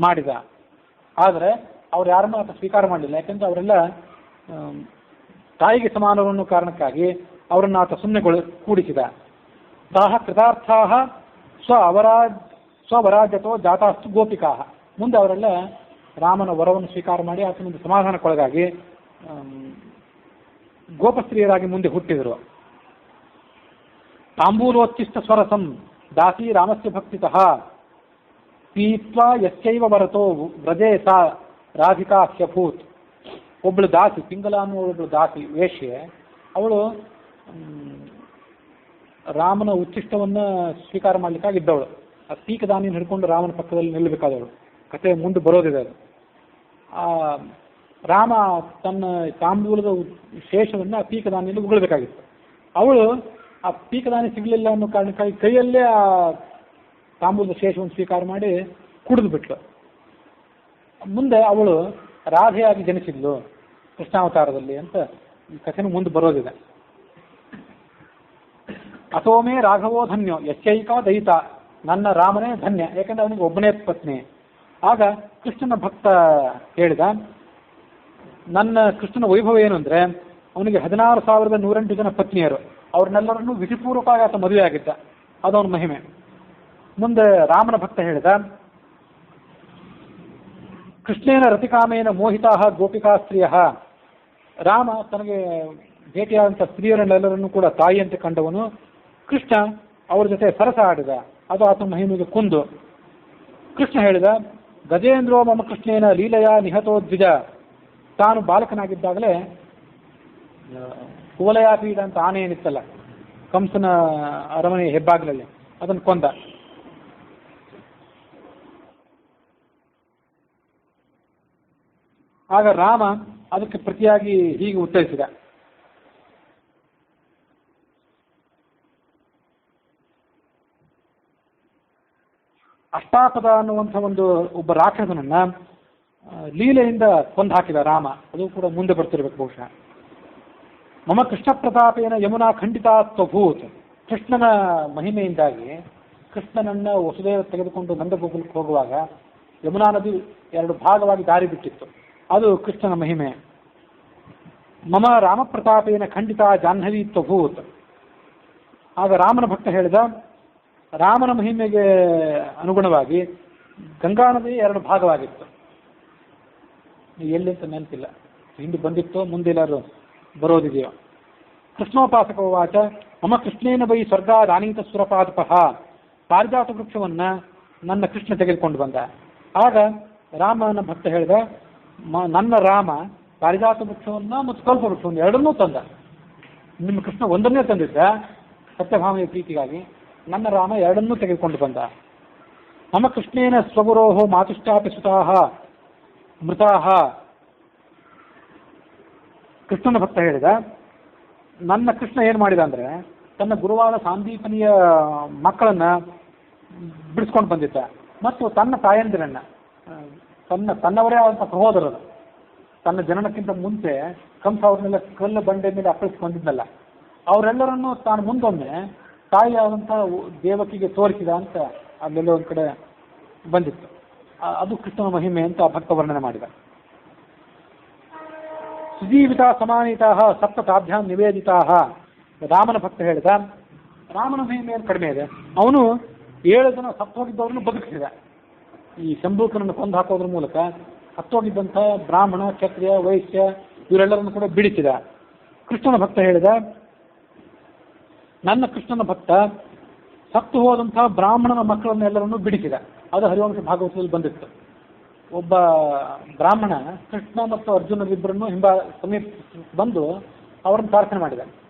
ಮಾಡಿದ. ಆದರೆ ಅವ್ರು ಯಾರನ್ನೂ ಆತ ಸ್ವೀಕಾರ ಮಾಡಲಿಲ್ಲ. ಯಾಕೆಂದ್ರೆ ಅವರೆಲ್ಲ ತಾಯಿಗೆ ಸಮಾನರು ಅನ್ನೋ ಕಾರಣಕ್ಕಾಗಿ ಅವರನ್ನು ಆತ ಸುಮ್ಮನೆ ಕೂಡಿಸಿದ. ತಾಹ ಕೃತಾರ್ಥಾಹ ಸ್ವವರಾಜತೋ ಜಾತಾಸ್ತು ಗೋಪಿಕಾ. ಮುಂದೆ ಅವರೆಲ್ಲ ರಾಮನ ವರವನ್ನು ಸ್ವೀಕಾರ ಮಾಡಿ ಆತನಿಂದ ಸಮಾಧಾನಕ್ಕೊಳಗಾಗಿ ಗೋಪಸ್ತ್ರೀಯರಾಗಿ ಮುಂದೆ ಹುಟ್ಟಿದರು. ತಾಂಬೂಲೋಚ್ಚಿಷ್ಟ ಸ್ವರಸಂ ದಾಸಿ ರಾಮಸ್ಯ ಭಕ್ತಿತಃ ಪೀತ್ವಾ ಯಸ್ಯೈವ ವರತೋ ವ್ರಜೇ ಸಾ ರಾಧಿಕಾ ಹ್ಯಭೂತ್. ಒಬ್ಬಳು ದಾಸಿ, ಪಿಂಗಲ ಅನ್ನೋ ಒಬ್ಬಳು ದಾಸಿ ವೇಶ್ಯೆ, ಅವಳು ರಾಮನ ಉಚ್ಚಿಷ್ಟವನ್ನು ಸ್ವೀಕಾರ ಮಾಡಲಿಕ್ಕಾಗಿದ್ದವಳು. ಆ ಪೀಕದಾನಿಯನ್ನು ಹಿಡ್ಕೊಂಡು ರಾಮನ ಪಕ್ಕದಲ್ಲಿ ನಿಲ್ಲಬೇಕಾದವಳು. ಕಥೆ ಮುಂದೆ ಬರೋದಿದೆ ಅದು. ರಾಮ ತನ್ನ ತಾಂಬೂಲದ ಶೇಷವನ್ನು ಆ ಪೀಕದಾನಿಯಲ್ಲಿ ಉಗುಳಬೇಕಾಗಿತ್ತು. ಅವಳು ಆ ಪೀಕದಾನಿ ಸಿಗಲಿಲ್ಲ ಅನ್ನೋ ಕಾರಣಕ್ಕಾಗಿ ಕೈಯಲ್ಲೇ ಆ ತಾಂಬೂಲದ ಶೇಷವನ್ನು ಸ್ವೀಕಾರ ಮಾಡಿ ಕುಡಿದು ಬಿಟ್ಲು. ಮುಂದೆ ಅವಳು ರಾಧೆಯಾಗಿ ಜನಿಸಿದ್ಲು ಕೃಷ್ಣಾವತಾರದಲ್ಲಿ ಅಂತ ಈ ಕಥೆನೂ ಮುಂದೆ ಬರೋದಿದೆ. ಅಥೋಮೇ ರಾಘವೋ ಧನ್ಯೋ ಯಶ್ಚೈಕ ದಯಿತ. ನನ್ನ ರಾಮನೇ ಧನ್ಯ, ಯಾಕಂದ್ರೆ ಅವನಿಗೆ ಒಬ್ಬನೇ ಪತ್ನಿ. ಆಗ ಕೃಷ್ಣನ ಭಕ್ತ ಹೇಳಿದ, ನನ್ನ ಕೃಷ್ಣನ ವೈಭವ ಏನು ಅಂದರೆ, ಅವನಿಗೆ 16,108 ಜನ ಪತ್ನಿಯರು. ಅವ್ರನ್ನೆಲ್ಲರನ್ನೂ ವಿಧಿಪೂರ್ವಕವಾಗಿ ಆತ ಮದುವೆ ಆಗಿದ್ದ. ಅದವನ ಮಹಿಮೆ. ಮುಂದೆ ರಾಮನ ಭಕ್ತ ಹೇಳಿದ, ಕೃಷ್ಣೇನ ರತಿಕಾಮೇನ ಮೋಹಿತಾ ಗೋಪಿಕಾ ಸ್ತ್ರೀಯ. ರಾಮ ತನಗೆ ಭೇಟಿಯಾದಂಥ ಸ್ತ್ರೀಯರನ್ನೆಲ್ಲರನ್ನೂ ಕೂಡ ತಾಯಿಯಂತೆ ಕಂಡವನು. ಕೃಷ್ಣ ಅವ್ರ ಜೊತೆ ಸರಸ ಆಡಿದ. ಅದು ಆತನ ಮಹಿಮೆಗೆ ಕುಂದು. ಕೃಷ್ಣ ಹೇಳಿದ, ಗಜೇಂದ್ರೋ ಮಮ ಕೃಷ್ಣೇನ ಲೀಲೆಯ ನಿಹತೋ ದ್ವಿಜ ತಾನು ಬಾಲಕನಾಗಿದ್ದಾಗಲೇ ಕುವಲಯಾಪೀಡ ಅಂತ ಆನೆ ಏನಿತ್ತಲ್ಲ ಕಂಸನ ಅರಮನೆ ಹೆಬ್ಬಾಗ್ಲಲ್ಲಿ, ಅದನ್ನು ಕೊಂದ. ಆಗ ರಾಮ ಅದಕ್ಕೆ ಪ್ರತಿಯಾಗಿ ಹೀಗೆ ಉತ್ತರಿಸಿದ. ಅಷ್ಟಾಪದ ಅನ್ನುವಂಥ ಒಬ್ಬ ರಾಕ್ಷಸನನ್ನ ಲೀಲೆಯಿಂದ ಕೊಂದು ಹಾಕಿದ ರಾಮ. ಅದು ಕೂಡ ಮುಂದೆ ಬರ್ತಿರ್ಬೇಕು ಬಹುಶಃ. ಮಮ ಕೃಷ್ಣ ಪ್ರತಾಪೇನ ಯಮುನಾ ಖಂಡಿತಾತ್ವಭೂತ್. ಕೃಷ್ಣನ ಮಹಿಮೆಯಿಂದಾಗಿ ಕೃಷ್ಣನನ್ನ ವಸುದೇವ ತೆಗೆದುಕೊಂಡು ನಂದಗೋಕುಲಕ್ಕೆ ಹೋಗುವಾಗ ಯಮುನಾ ನದಿ 2 ಭಾಗವಾಗಿ ದಾರಿ ಬಿಟ್ಟಿತ್ತು. ಅದು ಕೃಷ್ಣನ ಮಹಿಮೆ. ಮಮ ರಾಮ ಪ್ರತಾಪೇನ ಖಂಡಿತ ಜಾಹ್ನವೀತ್ವಭೂತ್. ಆಗ ರಾಮನ ಭಕ್ತ ಹೇಳಿದ, ರಾಮನ ಮಹಿಮೆಗೆ ಅನುಗುಣವಾಗಿ ಗಂಗಾ ನದಿ 2 ಭಾಗವಾಗಿತ್ತು. ಎಲ್ಲಿ ಅಂತ ನೆನಪಿಲ್ಲ, ಹಿಂದೆ ಬಂದಿತ್ತೋ ಮುಂದೆ ಎಲ್ಲರೂ ಬರೋದಿದೆಯೋ. ಕೃಷ್ಣೋಪಾಸಕ ವಾಚ ಮಮ ಕೃಷ್ಣೇನ ಬೈ ಸ್ವರ್ಗಾದಾನೀತ ಸುರಪಾದಪಃ. ಪಾರಿಜಾತ ವೃಕ್ಷವನ್ನ ನನ್ನ ಕೃಷ್ಣ ತೆಗೆದುಕೊಂಡು ಬಂದ. ಆಗ ರಾಮನ ಭಕ್ತ ಹೇಳಿದ, ನನ್ನ ರಾಮ ಪಾರಿಜಾತ ವೃಕ್ಷವನ್ನ ಮತ್ತು ಕಲ್ಪ ವೃಕ್ಷವನ್ನು 2 ತಂದ. ನಿಮ್ಮ ಕೃಷ್ಣ ಒಂದನ್ನೇ ತಂದಿದ್ದ ಸತ್ಯಭಾಮೆಯ ಪ್ರೀತಿಗಾಗಿ, ನನ್ನ ರಾಮ 2 ತೆಗೆದುಕೊಂಡು ಬಂದ. ಮಮ ಕೃಷ್ಣೇನ ಸ್ವಗುರೋಹೋ ಮಾತುಶ್ಚಾಪಿ ಸುತಾಹ ಮೃತಾಹ. ಕೃಷ್ಣನ ಭಕ್ತ ಹೇಳಿದ, ನನ್ನ ಕೃಷ್ಣ ಏನು ಮಾಡಿದ ಅಂದರೆ ತನ್ನ ಗುರುವಾದ ಸಾಂದೀಪನಿಯ ಮಕ್ಕಳನ್ನ ಬಿಡಿಸ್ಕೊಂಡು ಬಂದಿದ್ದ, ಮತ್ತು ತನ್ನ ತಾಯಂದಿರನ್ನ, ತನ್ನವರೇ ಆದಂಥ ಸಹೋದರರು, ತನ್ನ ಜನನಕ್ಕಿಂತ ಮುಂಚೆ ಕಂಸ ಅವ್ರನ್ನೆಲ್ಲ ಕಲ್ಲು ಬಂಡೆ ಮೇಲೆ ಅಪ್ಪಳಿಸಿ ಬಂದಿದ್ದಲ್ಲ, ಅವರೆಲ್ಲರನ್ನು ತಾನು ಮುಂದೊಮ್ಮೆ ತಾಯಿಯಾದಂಥ ದೇವಕಿಗೆ ತೋರಿಸಿದ ಅಂತ ಅಲ್ಲೆಲ್ಲೋ ಒಂದು ಕಡೆ ಬಂದಿತ್ತು. ಅದು ಕೃಷ್ಣನ ಮಹಿಮೆ ಅಂತ ಭಕ್ತ ವರ್ಣನೆ ಮಾಡಿದ. ಸುಜೀವಿತ ಸಮಾನಿತಾ ಸಪ್ತತಾಭ್ಯಾಂ ನಿವೇದಿತಾ. ರಾಮನ ಭಕ್ತ ಹೇಳಿದ, ರಾಮನ ಮಹಿಮೆ ಏನು ಕಡಿಮೆ ಇದೆ, ಅವನು 7 ಜನ ಸತ್ತೋಗಿದ್ದವ್ರನ್ನು ಬದುಕಿಸಿದ. ಈ ಶಂಭೂಕನನ್ನು ಕೊಂದು ಹಾಕೋದ್ರ ಮೂಲಕ ಸತ್ತೋಗಿದ್ದಂಥ ಬ್ರಾಹ್ಮಣ, ಕ್ಷತ್ರಿಯ, ವೈಶ್ಯ ಇವರೆಲ್ಲರನ್ನು ಕೂಡ ಬಿಡಿಸಿದ. ಕೃಷ್ಣನ ಭಕ್ತ ಹೇಳಿದ, ನನ್ನ ಕೃಷ್ಣನ ಭಕ್ತ ಸತ್ತು ಹೋದಂತಹ ಬ್ರಾಹ್ಮಣನ ಮಕ್ಕಳನ್ನೆಲ್ಲರನ್ನು ಬಿಡಿಸಿದ. ಅದು ಹರಿವಂಶ ಭಾಗವತದಲ್ಲಿ ಬಂದಿತ್ತು. ಒಬ್ಬ ಬ್ರಾಹ್ಮಣ ಕೃಷ್ಣ ಮತ್ತು ಅರ್ಜುನರಿಬ್ಬರನ್ನು ಸಮೀಪ ಬಂದು ಅವರನ್ನು ಪ್ರಾರ್ಥನೆ ಮಾಡಿದ,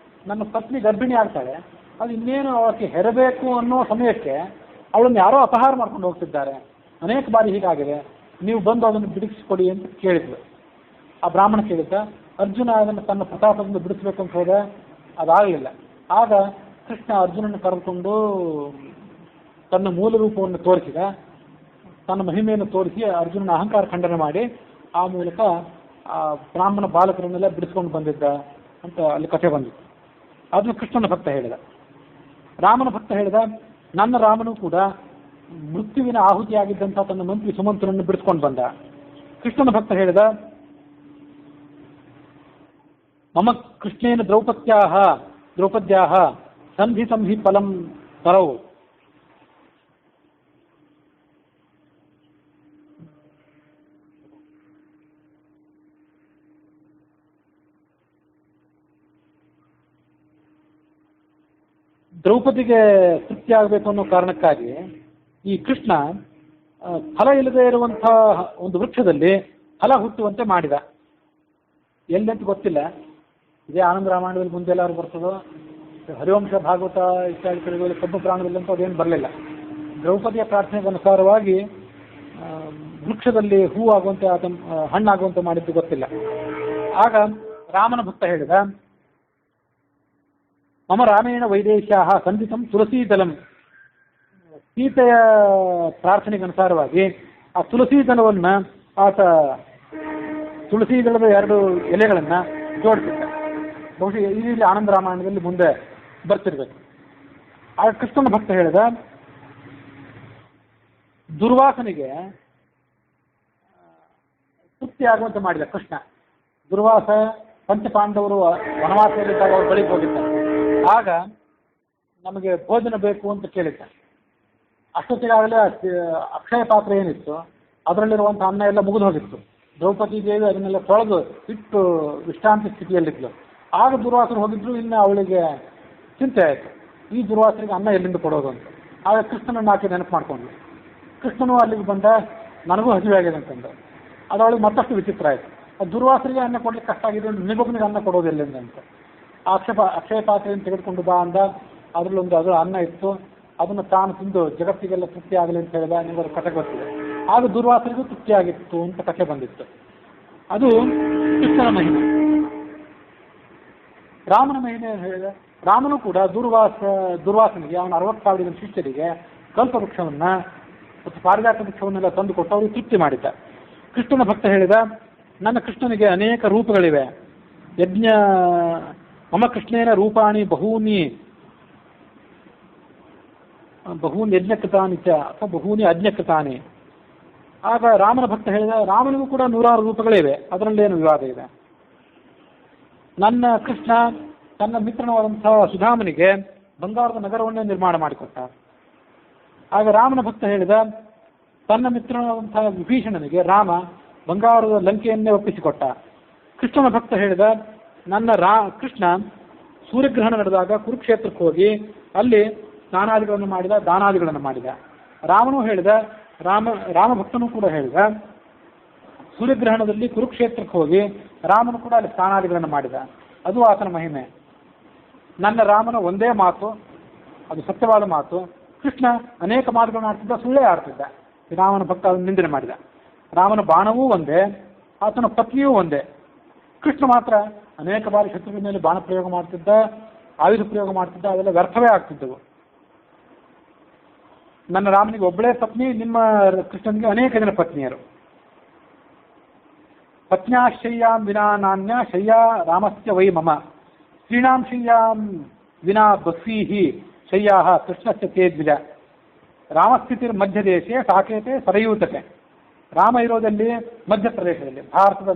ನನ್ನ ಪತ್ನಿ ಗರ್ಭಿಣಿ ಆಗ್ತಾಳೆ, ಅದು ಇನ್ನೇನು ಅವಕ್ಕೆ ಹೆರಬೇಕು ಅನ್ನೋ ಸಮಯಕ್ಕೆ ಅವಳನ್ನು ಯಾರೋ ಅಪಹಾರ ಮಾಡ್ಕೊಂಡು ಹೋಗ್ತಿದ್ದಾರೆ, ಅನೇಕ ಬಾರಿ ಹೀಗಾಗಿದೆ, ನೀವು ಬಂದು ಅದನ್ನು ಬಿಡಿಸಿಕೊಡಿ ಅಂತ ಕೇಳಿದ್ಲು. ಆ ಬ್ರಾಹ್ಮಣ ಕೇಳಿದ್ದ, ಅರ್ಜುನ ಅದನ್ನು ತನ್ನ ಪ್ರತಾಪದಿಂದ ಬಿಡಿಸ್ಬೇಕು ಅಂತ ಹೋದ, ಅದಾಗಲಿಲ್ಲ. ಆಗ ಕೃಷ್ಣ ಅರ್ಜುನನ್ನು ಕರೆದುಕೊಂಡು ತನ್ನ ಮೂಲ ರೂಪವನ್ನು ತೋರಿಸಿದ, ತನ್ನ ಮಹಿಮೆಯನ್ನು ತೋರಿಸಿ ಅರ್ಜುನನ ಅಹಂಕಾರ ಖಂಡನೆ ಮಾಡಿ ಆ ಮೂಲಕ ಆ ಬ್ರಾಹ್ಮಣ ಬಾಲಕರನ್ನೆಲ್ಲ ಬಿಡಿಸ್ಕೊಂಡು ಬಂದಿದ್ದ ಅಂತ ಅಲ್ಲಿ ಕಥೆ ಬಂದಿತ್ತು. ಅದನ್ನು ಕೃಷ್ಣನ ಭಕ್ತ ಹೇಳಿದ. ರಾಮನ ಭಕ್ತ ಹೇಳಿದ, ನನ್ನ ರಾಮನು ಕೂಡ ಮೃತ್ಯುವಿನ ಆಹುತಿಯಾಗಿದ್ದಂಥ ತನ್ನ ಮಂತ್ರಿ ಸುಮಂತ್ರನನ್ನು ಬಿಡಿಸ್ಕೊಂಡು ಬಂದ. ಕೃಷ್ಣನ ಭಕ್ತ ಹೇಳಿದ, ಮಮ ಕೃಷ್ಣೇನ ದ್ರೌಪದ್ಯಾಹ ಸಂಧಿ ಸಂಧಿ ಫಲಂ ತರವು. ದ್ರೌಪದಿಗೆ ತೃಪ್ತಿ ಆಗಬೇಕು ಅನ್ನೋ ಕಾರಣಕ್ಕಾಗಿ ಈ ಕೃಷ್ಣ ಫಲ ಇಲ್ಲದೆ ಇರುವಂಥ ಒಂದು ವೃಕ್ಷದಲ್ಲಿ ಫಲ ಹುಟ್ಟುವಂತೆ ಮಾಡಿದ. ಎಲ್ಲಂತ ಗೊತ್ತಿಲ್ಲ, ಇದೇ ಆನಂದ ರಾಮಾಯಣದಲ್ಲಿ ಮುಂದೆ ಎಲ್ಲರೂ ಬರ್ತದೋ, ಹರಿವಂಶ ಭಾಗವತ ಇತ್ಯಾದಿ ಕಡೆಗಳಲ್ಲಿ ಕಬ್ಬು ಪ್ರಾಣದಲ್ಲಂತೂ ಅದೇನು ಬರಲಿಲ್ಲ. ದ್ರೌಪದಿಯ ಪ್ರಾರ್ಥನೆಗೆ ಅನುಸಾರವಾಗಿ ವೃಕ್ಷದಲ್ಲಿ ಹೂ ಆಗುವಂತೆ ಹಣ್ಣಾಗುವಂತೆ ಮಾಡಿದ್ದು ಗೊತ್ತಿಲ್ಲ. ಆಗ ರಾಮನ ಭಕ್ತ ಹೇಳಿದ, ಮಮ ರಾಮೇಣ ವೈದೇಶ್ಯಾಹ ಸಂಧಿತಂ ತುಳಸೀದಲಂ. ಸೀತೆಯ ಪ್ರಾರ್ಥನೆಗೆ ಅನುಸಾರವಾಗಿ ಆ ತುಳಸೀದಲವನ್ನ ಆತ ತುಳಸೀದಳದ 2 ಎಲೆಗಳನ್ನ ಜೋಡಿಸಿದ್ದ. ಬಹುಶಃ ಇಲ್ಲಿ ಆನಂದ ರಾಮಾಯಣದಲ್ಲಿ ಮುಂದೆ ಬರ್ತಿರ್ಬೇಕು. ಆಗ ಕೃಷ್ಣನ ಭಕ್ತ ಹೇಳಿದ, ದುರ್ವಾಸನಿಗೆ ತೃಪ್ತಿ ಆಗುವಂತೆ ಮಾಡಿದ ಕೃಷ್ಣ. ದುರ್ವಾಸ ಪಂಚಪಾಂಡವರು ವನವಾಸದಲ್ಲಿದ್ದಾಗ ಅವ್ರ ಬಳಿಗೆ ಹೋಗಿದ್ದ. ಆಗ ನಮಗೆ ಭೋಜನ ಬೇಕು ಅಂತ ಕೇಳಿದ್ದ. ಅಷ್ಟೊತ್ತಿಗಾಗಲೇ ಅಕ್ಷಯ ಪಾತ್ರ ಏನಿತ್ತು ಅದರಲ್ಲಿರುವಂಥ ಅನ್ನ ಎಲ್ಲ ಮುಗಿದು ಹೋಗಿತ್ತು. ದ್ರೌಪದಿ ದೇವಿ ಅದನ್ನೆಲ್ಲ ತೊಳೆದು ಇಟ್ಟು ವಿಶ್ರಾಂತಿ ಸ್ಥಿತಿಯಲ್ಲಿದ್ಲು. ಆಗ ದುರ್ವಾಸರು ಹೋಗಿದ್ರು. ಇನ್ನು ಅವಳಿಗೆ ಚಿಂತೆ ಆಯಿತು, ಈ ದುರ್ವಾಸರಿಗೆ ಅನ್ನ ಎಲ್ಲಿಂದ ಕೊಡೋದು ಅಂತ. ಆಗ ಕೃಷ್ಣನನ್ನು ಆಕೆ ನೆನಪು ಮಾಡ್ಕೊಂಡ್ಲು. ಕೃಷ್ಣನು ಅಲ್ಲಿಗೆ ಬಂದ, ನನಗೂ ಹಸಿವೆ ಆಗಿದೆ ಅಂತಂದ. ಅದು ಅವಳಿಗೆ ಮತ್ತಷ್ಟು ವಿಚಿತ್ರ ಆಯಿತು. ದುರ್ವಾಸರಿಗೆ ಅನ್ನ ಕೊಡ್ಲಿಕ್ಕೆ ಕಷ್ಟ ಆಗಿದೆ, ನಿಗೊಬ್ಬನಿಗೆ ಅನ್ನ ಕೊಡೋದಿಲ್ಲ ಅಂತ ಅಕ್ಷಯ ಪಾತ್ರೆಯನ್ನು ತೆಗೆದುಕೊಂಡು ಬಾ ಅಂದ. ಅದರಲ್ಲೊಂದು ಅದರ ಅನ್ನ ಇತ್ತು, ಅದನ್ನು ತಾನು ತಿಂದು ಜಗತ್ತಿಗೆಲ್ಲ ತೃಪ್ತಿ ಆಗಲಿ ಅಂತ ಹೇಳಿದ. ನಿಮಗೆ ಕಥೆ ಗೊತ್ತಿದೆ. ಆಗ ದುರ್ವಾಸರಿಗೂ ತೃಪ್ತಿಯಾಗಿತ್ತು ಅಂತ ಕಥೆ ಬಂದಿತ್ತು. ಅದು ಕೃಷ್ಣನ ಮಹಿಮೆ. ರಾಮನ ಮಹಿಮೆ ಹೇಳಿದೆ. ರಾಮನು ಕೂಡ ದುರ್ವಾಸನಿಗೆ ಅವನ 60,000 ಜನ ಶಿಷ್ಯರಿಗೆ ಕಲ್ಪವೃಕ್ಷವನ್ನ ಮತ್ತು ಪಾರಿಜಾತ ವೃಕ್ಷವನ್ನೆಲ್ಲ ತಂದು ಕೊಟ್ಟು ಅವರಿಗೆ ತೃಪ್ತಿ ಮಾಡಿದ್ದ. ಕೃಷ್ಣನ ಭಕ್ತ ಹೇಳಿದ, ನನ್ನ ಕೃಷ್ಣನಿಗೆ ಅನೇಕ ರೂಪಗಳಿವೆ. ಮಮ ಕೃಷ್ಣೇನ ರೂಪಾಣಿ ಬಹೂನಿ ಯಜ್ಞಕೃತಾನಿ ಚ ಅಥವಾ ಬಹೂನಿ ಅಜ್ಞಕೃತಾನಿ. ಆಗ ರಾಮನ ಭಕ್ತ ಹೇಳಿದ, ರಾಮನಿಗೂ ಕೂಡ 100 ರೂಪಗಳಿವೆ, ಅದರಲ್ಲೇನು ವಿವಾದ ಇದೆ. ನನ್ನ ಕೃಷ್ಣ ತನ್ನ ಮಿತ್ರನಾದಂತಹ ಸುಧಾಮನಿಗೆ ಬಂಗಾರದ ನಗರವನ್ನೇ ನಿರ್ಮಾಣ ಮಾಡಿಕೊಟ್ಟ. ಆಗ ರಾಮನ ಭಕ್ತ ಹೇಳಿದ, ತನ್ನ ಮಿತ್ರನಾದಂತಹ ವಿಭೀಷಣನಿಗೆ ರಾಮ ಬಂಗಾರದ ಲಂಕೆಯನ್ನೇ ಒಪ್ಪಿಸಿಕೊಟ್ಟ. ಕೃಷ್ಣನ ಭಕ್ತ ಹೇಳಿದ, ಕೃಷ್ಣ ಸೂರ್ಯಗ್ರಹಣ ನಡೆದಾಗ ಕುರುಕ್ಷೇತ್ರಕ್ಕೆ ಹೋಗಿ ಅಲ್ಲಿ ಸ್ನಾನಾದಿಗಳನ್ನು ಮಾಡಿದ, ದಾನಾದಿಗಳನ್ನು ಮಾಡಿದ. ರಾಮನೂ ಹೇಳಿದ, ರಾಮ ಭಕ್ತನೂ ಕೂಡ ಹೇಳಿದ, ಸೂರ್ಯಗ್ರಹಣದಲ್ಲಿ ಕುರುಕ್ಷೇತ್ರಕ್ಕೆ ಹೋಗಿ ರಾಮನು ಕೂಡ ಅಲ್ಲಿ ಸ್ನಾನಾದಿಗಳನ್ನು ಮಾಡಿದ. ಅದು ಆತನ ಮಹಿಮೆ. ನನ್ನ ರಾಮನ ಒಂದೇ ಮಾತು, ಅದು ಸತ್ಯವಾದ ಮಾತು. ಕೃಷ್ಣ ಅನೇಕ ಮಾತುಗಳನ್ನು ಆಡ್ತಿದ್ದ, ಸುಳ್ಳೇ ಆಡ್ತಿದ್ದ. ರಾಮನ ಭಕ್ತ ಅದನ್ನು ನಿಂದನೆ ಮಾಡಿದ. ರಾಮನ ಬಾಣವೂ ಒಂದೇ, ಆತನ ಪತ್ನಿಯೂ ಒಂದೇ. ಕೃಷ್ಣ ಮಾತ್ರ ಅನೇಕ ಬಾರಿ ಶತ್ರುವಿನ ಮೇಲೆ ಬಾಣ ಪ್ರಯೋಗ ಮಾಡ್ತಿದ್ದ, ಆಯುಧ ಪ್ರಯೋಗ ಮಾಡ್ತಿದ್ದ, ಅದೆಲ್ಲ ವ್ಯರ್ಥವೇ ಆಗ್ತಿದ್ದವು. ನನ್ನ ರಾಮನಿಗೆ ಒಬ್ಬಳೇ ಪತ್ನಿ, ನಿಮ್ಮ ಕೃಷ್ಣನಿಗೆ ಅನೇಕ ಜನ ಪತ್ನಿಯರು. ಪತ್ನ್ಯಾಶಯ್ಯಾಂ ವಿನಾ ನಾನ್ಯ ಶಯ್ಯಾ ರಾಮಸ್ಯ ವೈ ಮಮ ಸ್ತ್ರೀಣಾಂ ಶಯ್ಯಾಂ ವಿನಾ ಬಸ್ವೀಹಿ ಶಯ್ಯಾಹ ಕೃಷ್ಣಸ್ಯ ತೇದ್ವಿಜ ರಾಮಸ್ಥಿತಿರ್ ಮಧ್ಯದೇಶೆ ಸಾಕೇತೆ ಸರಯೂತತೆ. ರಾಮ ಇರೋದಲ್ಲಿ ಮಧ್ಯಪ್ರದೇಶದಲ್ಲಿ, ಭಾರತದ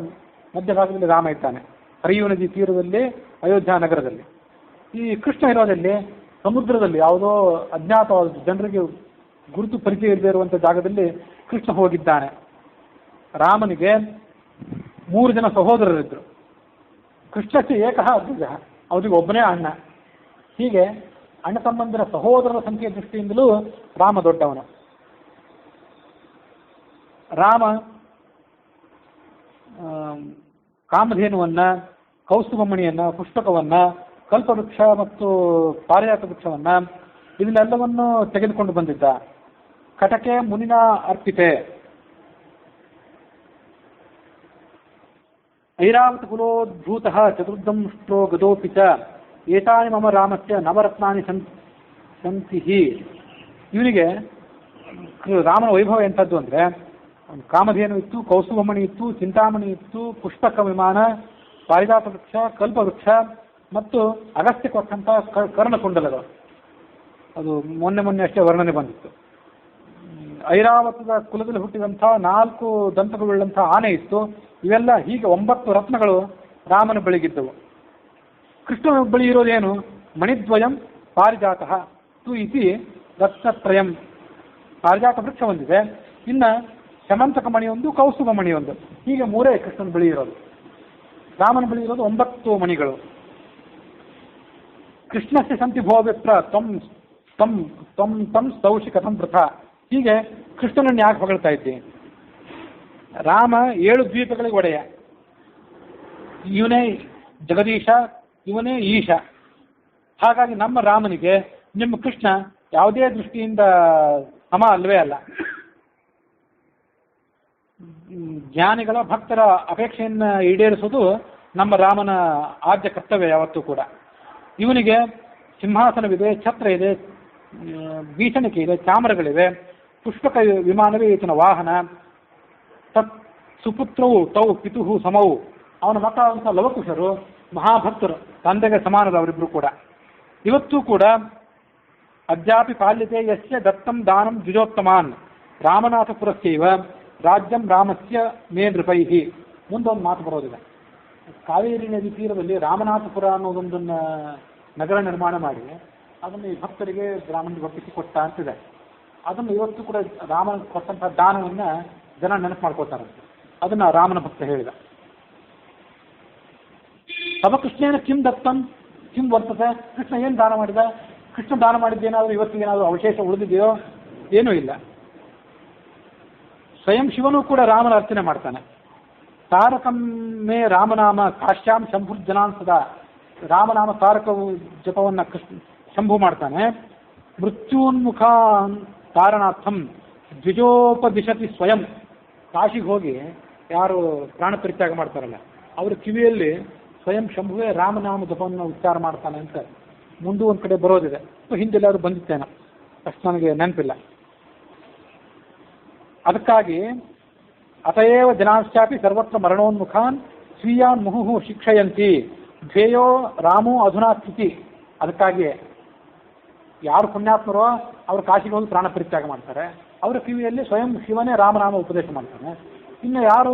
ಮಧ್ಯಭಾಗದಲ್ಲಿ ರಾಮ ಇದ್ದಾನೆ, ಸರಯೂ ನದಿ ತೀರದಲ್ಲಿ, ಅಯೋಧ್ಯ ನಗರದಲ್ಲಿ. ಈ ಕೃಷ್ಣ ಇರೋದಲ್ಲಿ ಸಮುದ್ರದಲ್ಲಿ, ಯಾವುದೋ ಅಜ್ಞಾತವಾದ ಜನರಿಗೆ ಗುರುತು ಪರಿಚಯ ಇಲ್ಲದೆ ಇರುವಂಥ ಜಾಗದಲ್ಲಿ ಕೃಷ್ಣ ಹೋಗಿದ್ದಾನೆ. ರಾಮನಿಗೆ 3 ಜನ ಸಹೋದರರಿದ್ದರು. ಕೃಷ್ಣಕ್ಕೆ ಏಕಃ ಅಗ್ರಜ, ಅವರಿಗೆ ಒಬ್ಬನೇ ಅಣ್ಣ. ಹೀಗೆ ಅಣ್ಣ ತಮ್ಮಂದಿರ ಸಹೋದರರ ಸಂಖ್ಯೆಯ ದೃಷ್ಟಿಯಿಂದಲೂ ರಾಮ ದೊಡ್ಡವನು. ರಾಮ ಕಾಮಧೇನುವನ್ನ, ಕೌಸ್ತುಭಮಣಿಯನ್ನ, ಪುಸ್ತಕವನ್ನ, ಕಲ್ಪವೃಕ್ಷ ಮತ್ತು ಪಾರಿಜಾತ ವೃಕ್ಷವನ್ನ ಇದನ್ನೆಲ್ಲವನ್ನು ತೆಗೆದುಕೊಂಡು ಬಂದಿದ್ದ. ಕಟಕೆ ಮುನಿನ ಅರ್ಪಿತೆ ಐರಾವತ ಕುಲೋದ್ಭೂತ ಚತುರ್ದಂಷ್ಟೋ ಗದೋಪಿ ಚ ಏತಾನಿ ಮಮ ರಾಮಸ್ಯ ನವರತ್ನಾನಿ ಸಂತಿ. ಇವನಿಗೆ ರಾಮನ ವೈಭವ ಎಂಥದ್ದು ಅಂದರೆ, ಕಾಮಧೇನು ಇತ್ತು, ಕೌಸ್ತುಭಮಣಿ ಇತ್ತು, ಚಿಂತಾಮಣಿ ಇತ್ತು, ಪುಷ್ಪಕ ವಿಮಾನ, ಪಾರಿಜಾತ ವೃಕ್ಷ, ಕಲ್ಪವೃಕ್ಷ ಮತ್ತು ಅಗಸ್ತ್ಯ ಕೊಟ್ಟಂಥ ಕರ್ಣಕುಂಡಲಗಳು. ಅದು ಮೊನ್ನೆ ಅಷ್ಟೇ ವರ್ಣನೆ ಬಂದಿತ್ತು. ಐರಾವತದ ಕುಲದಲ್ಲಿ ಹುಟ್ಟಿದಂಥ 4 ದಂತಗಳುಳ್ಳಂಥ ಆನೆ ಇತ್ತು. ಇವೆಲ್ಲ ಹೀಗೆ 9 ರತ್ನಗಳು ರಾಮನ ಬಳಿಗಿದ್ದವು. ಕೃಷ್ಣನ ಬಳಿ ಇರೋದೇನು? ಮಣಿದ್ವಯಂ ಪಾರಿಜಾತ ತು ಇತಿ ರತ್ನತ್ರಯಂ. ಪಾರಿಜಾತ ವೃಕ್ಷ ಒಂದಿದೆ, ಇನ್ನು ಶಮಂತಕ ಮಣಿ ಒಂದು, ಕೌಸ್ತುಭ ಮಣಿ ಒಂದು, ಹೀಗೆ 3 ಕೃಷ್ಣನ ಬಳಿ ಇರೋದು. ರಾಮನ ಬಳಿ ಇರೋದು 9 ಮಣಿಗಳು. ಕೃಷ್ಣಸ್ಯ ಸಂತಿ ಭೋ ವಿಪ್ರ ತಂ ಸ್ತೌಷಿ ಕಥಂ ವೃಥ. ಹೀಗೆ ಕೃಷ್ಣನನ್ನು ಯಾಕೆ ಹೊಗಳ್ತಾ ಇದ್ದೀನಿ? ರಾಮ 7 ದ್ವೀಪಗಳಿಗೆ ಒಡೆಯ. ಇವನೇ ಜಗದೀಶ, ಇವನೇ ಈಶ. ಹಾಗಾಗಿ ನಮ್ಮ ರಾಮನಿಗೆ ನಿಮ್ಮ ಕೃಷ್ಣ ಯಾವುದೇ ದೃಷ್ಟಿಯಿಂದ ಸಮ ಅಲ್ಲವೇ ಅಲ್ಲ. ಜ್ಞಾನಿಗಳ ಭಕ್ತರ ಅಪೇಕ್ಷೆಯನ್ನು ಈಡೇರಿಸುವುದು ನಮ್ಮ ರಾಮನ ಆದ್ಯ ಕರ್ತವ್ಯ ಯಾವತ್ತೂ ಕೂಡ. ಇವನಿಗೆ ಸಿಂಹಾಸನವಿದೆ, ಛತ್ರ ಇದೆ, ಬೀಸಣಿಕೆ ಇದೆ, ಚಾಮರಗಳಿವೆ, ಪುಷ್ಪಕ ವಿಮಾನವೇ ಈತನ ವಾಹನ. ತತ್ ಸುಪುತ್ರವು ತೌ ಪಿತುಹು ಸಮವು. ಅವನ ಮಕ್ಕಳಾದಂಥ ಲವಕುಶರು ಮಹಾಭಕ್ತರು, ತಂದೆಗೆ ಸಮಾನದವರಿಬ್ಬರು ಕೂಡ. ಇವತ್ತೂ ಕೂಡ ಅದ್ಯಾಪಿ ಪಾಲ್ಯತೆ ಯಸ್ಯ ದತ್ತಂ ದಾನಂ ದ್ವಿಜೋತ್ತಮಾನ್ ರಾಮನಾಥಪುರಸ್ಯೈವ ರಾಜ್ಯಂ ರಾಮಸ್ಯ ಮೇ ನೃಪೈಹಿ. ಮುಂದೊಂದು ಮಾತು ಬರೋದಿಲ್ಲ. ಕಾವೇರಿ ನದಿ ತೀರದಲ್ಲಿ ರಾಮನಾಥಪುರ ಅನ್ನೋದೊಂದನ್ನು ನಗರ ನಿರ್ಮಾಣ ಮಾಡಿ ಅದನ್ನು ಈ ಭಕ್ತರಿಗೆ ರಾಮನಿಗೆ ಒಪ್ಪಿಸಿ ಕೊಟ್ಟ ಅಂತಿದೆ. ಅದನ್ನು ಇವತ್ತು ಕೂಡ ರಾಮ ಕೊಟ್ಟಂತಹ ದಾನವನ್ನು ಜನ ನೆನಪು ಮಾಡ್ಕೋತಾರಂತೆ. ಅದನ್ನು ರಾಮನ ಭಕ್ತ ಹೇಳಿದ. ತವ ಕೃಷ್ಣೇನ ಕಿಂ ದತ್ತಂ ಕಿಂ ವರ್ತತೆ. ಕೃಷ್ಣ ಏನು ದಾನ ಮಾಡಿದ? ಕೃಷ್ಣ ದಾನ ಮಾಡಿದ್ದೇನಾದರೂ ಇವತ್ತಿಗೇನಾದರೂ ಅವಶೇಷ ಉಳಿದಿದೆಯೋ? ಏನೂ ಇಲ್ಲ. ಸ್ವಯಂ ಶಿವನೂ ಕೂಡ ರಾಮನ ಅರ್ಚನೆ ಮಾಡ್ತಾನೆ. ತಾರಕಂ ಮೇ ರಾಮನಾಮ ಕಾಶ್ಯಾಂ ಶಂಭುರ್ಜನಾನ್ ಸದಾ. ರಾಮನಾಮ ತಾರಕ ಜಪವನ್ನು ಶಂಭು ಮಾಡ್ತಾನೆ. ಮೃತ್ಯೂನ್ಮುಖ ತಾರಣಾರ್ಥಂ ದ್ವಿಜೋಪದಿಶತಿ ಸ್ವಯಂ. ಕಾಶಿಗೆ ಹೋಗಿ ಯಾರು ಪ್ರಾಣ ಪರಿತ್ಯಾಗ ಮಾಡ್ತಾರಲ್ಲ ಅವ್ರ ಕಿವಿಯಲ್ಲಿ ಸ್ವಯಂ ಶಂಭುವೇ ರಾಮನಾಮ ಜಪವನ್ನು ಉಚ್ಚಾರ ಮಾಡ್ತಾನೆ ಅಂತ ಮುಂದೂ ಒಂದು ಕಡೆ ಬರೋದಿದೆ. ಹಿಂದೆಲ್ಲಾದ್ರೂ ಬಂದಿತ್ತೇನೋ, ಅಷ್ಟು ನನಗೆ ನೆನಪಿಲ್ಲ. ಅದಕ್ಕಾಗಿ ಅತಯೇವ ಜನಾಶ್ಚಾಪಿ ಸರ್ವತ್ರ ಮರಣೋನ್ಮುಖಾನ್ ಸ್ವೀಯಾನ್ ಮುಹುಹು ಶಿಕ್ಷಯಂತಿ ಧ್ಯೇಯೋ ರಾಮೋ ಅಧುನಾ ಸ್ಥಿತಿ. ಅದಕ್ಕಾಗಿ ಯಾರು ಪುಣ್ಯಾತ್ಮರೋ ಅವರು ಕಾಶಿಗೆ ಹೋಗಿ ಪ್ರಾಣ ಪರಿತ್ಯಾಗ ಮಾಡ್ತಾರೆ, ಅವರ ಕಿವಿಯಲ್ಲಿ ಸ್ವಯಂ ಶಿವನೇ ರಾಮನಾಮ ಉಪದೇಶ ಮಾಡ್ತಾನೆ. ಇನ್ನು ಯಾರು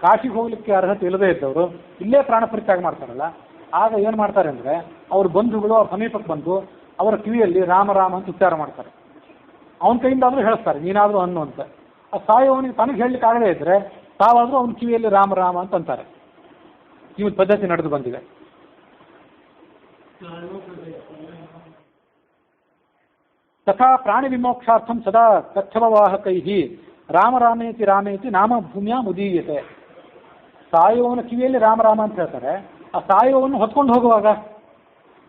ಕಾಶಿಗೆ ಹೋಗ್ಲಿಕ್ಕೆ ಅರ್ಹತೆ ಇಲ್ಲದೇ ಇದ್ದವರು ಇಲ್ಲೇ ಪ್ರಾಣ ಪರಿತ್ಯಾಗ ಮಾಡ್ತಾರಲ್ಲ, ಆಗ ಏನು ಮಾಡ್ತಾರೆ ಅಂದರೆ ಅವ್ರ ಬಂಧುಗಳು ಅವ್ರ ಸಮೀಪಕ್ಕೆ ಬಂದು ಅವರ ಕಿವಿಯಲ್ಲಿ ರಾಮ ರಾಮ ಅಂತ ಉಚ್ಚಾರ ಮಾಡ್ತಾರೆ. ಅವನ ಕೈಯಿಂದಾದರೂ ಹೇಳಿಸ್ತಾರೆ, ನೀನಾದರೂ ಅನ್ನು ಅಂತ. ಆ ಸಾಯೋವನಿಗೆ ತನಗೆ ಹೇಳಲಿಕ್ಕೆ ಆಗದೇ ಇದ್ದರೆ ತಾವಾದರೂ ಅವನ ಕಿವಿಯಲ್ಲಿ ರಾಮ ರಾಮ ಅಂತ ಅಂತಾರೆ. ಈ ಪದ್ಧತಿ ನಡೆದು ಬಂದಿದೆ. ತಥಾ ಪ್ರಾಣಿ ವಿಮೋಕ್ಷಾರ್ಥಂ ಸದಾ ಕಚ್ಚವವಾಹಕೈ ರಾಮ ರಾಮೇತಿ ರಾಮೇತಿ ನಾಮ ಭೂಮಿಯ ಮುದೀಯತೆ. ಸಾಯುವವನ ಕಿವಿಯಲ್ಲಿ ರಾಮ ರಾಮ ಅಂತ ಹೇಳ್ತಾರೆ, ಆ ಸಾಯುವವನ್ನು ಹೊತ್ಕೊಂಡು ಹೋಗುವಾಗ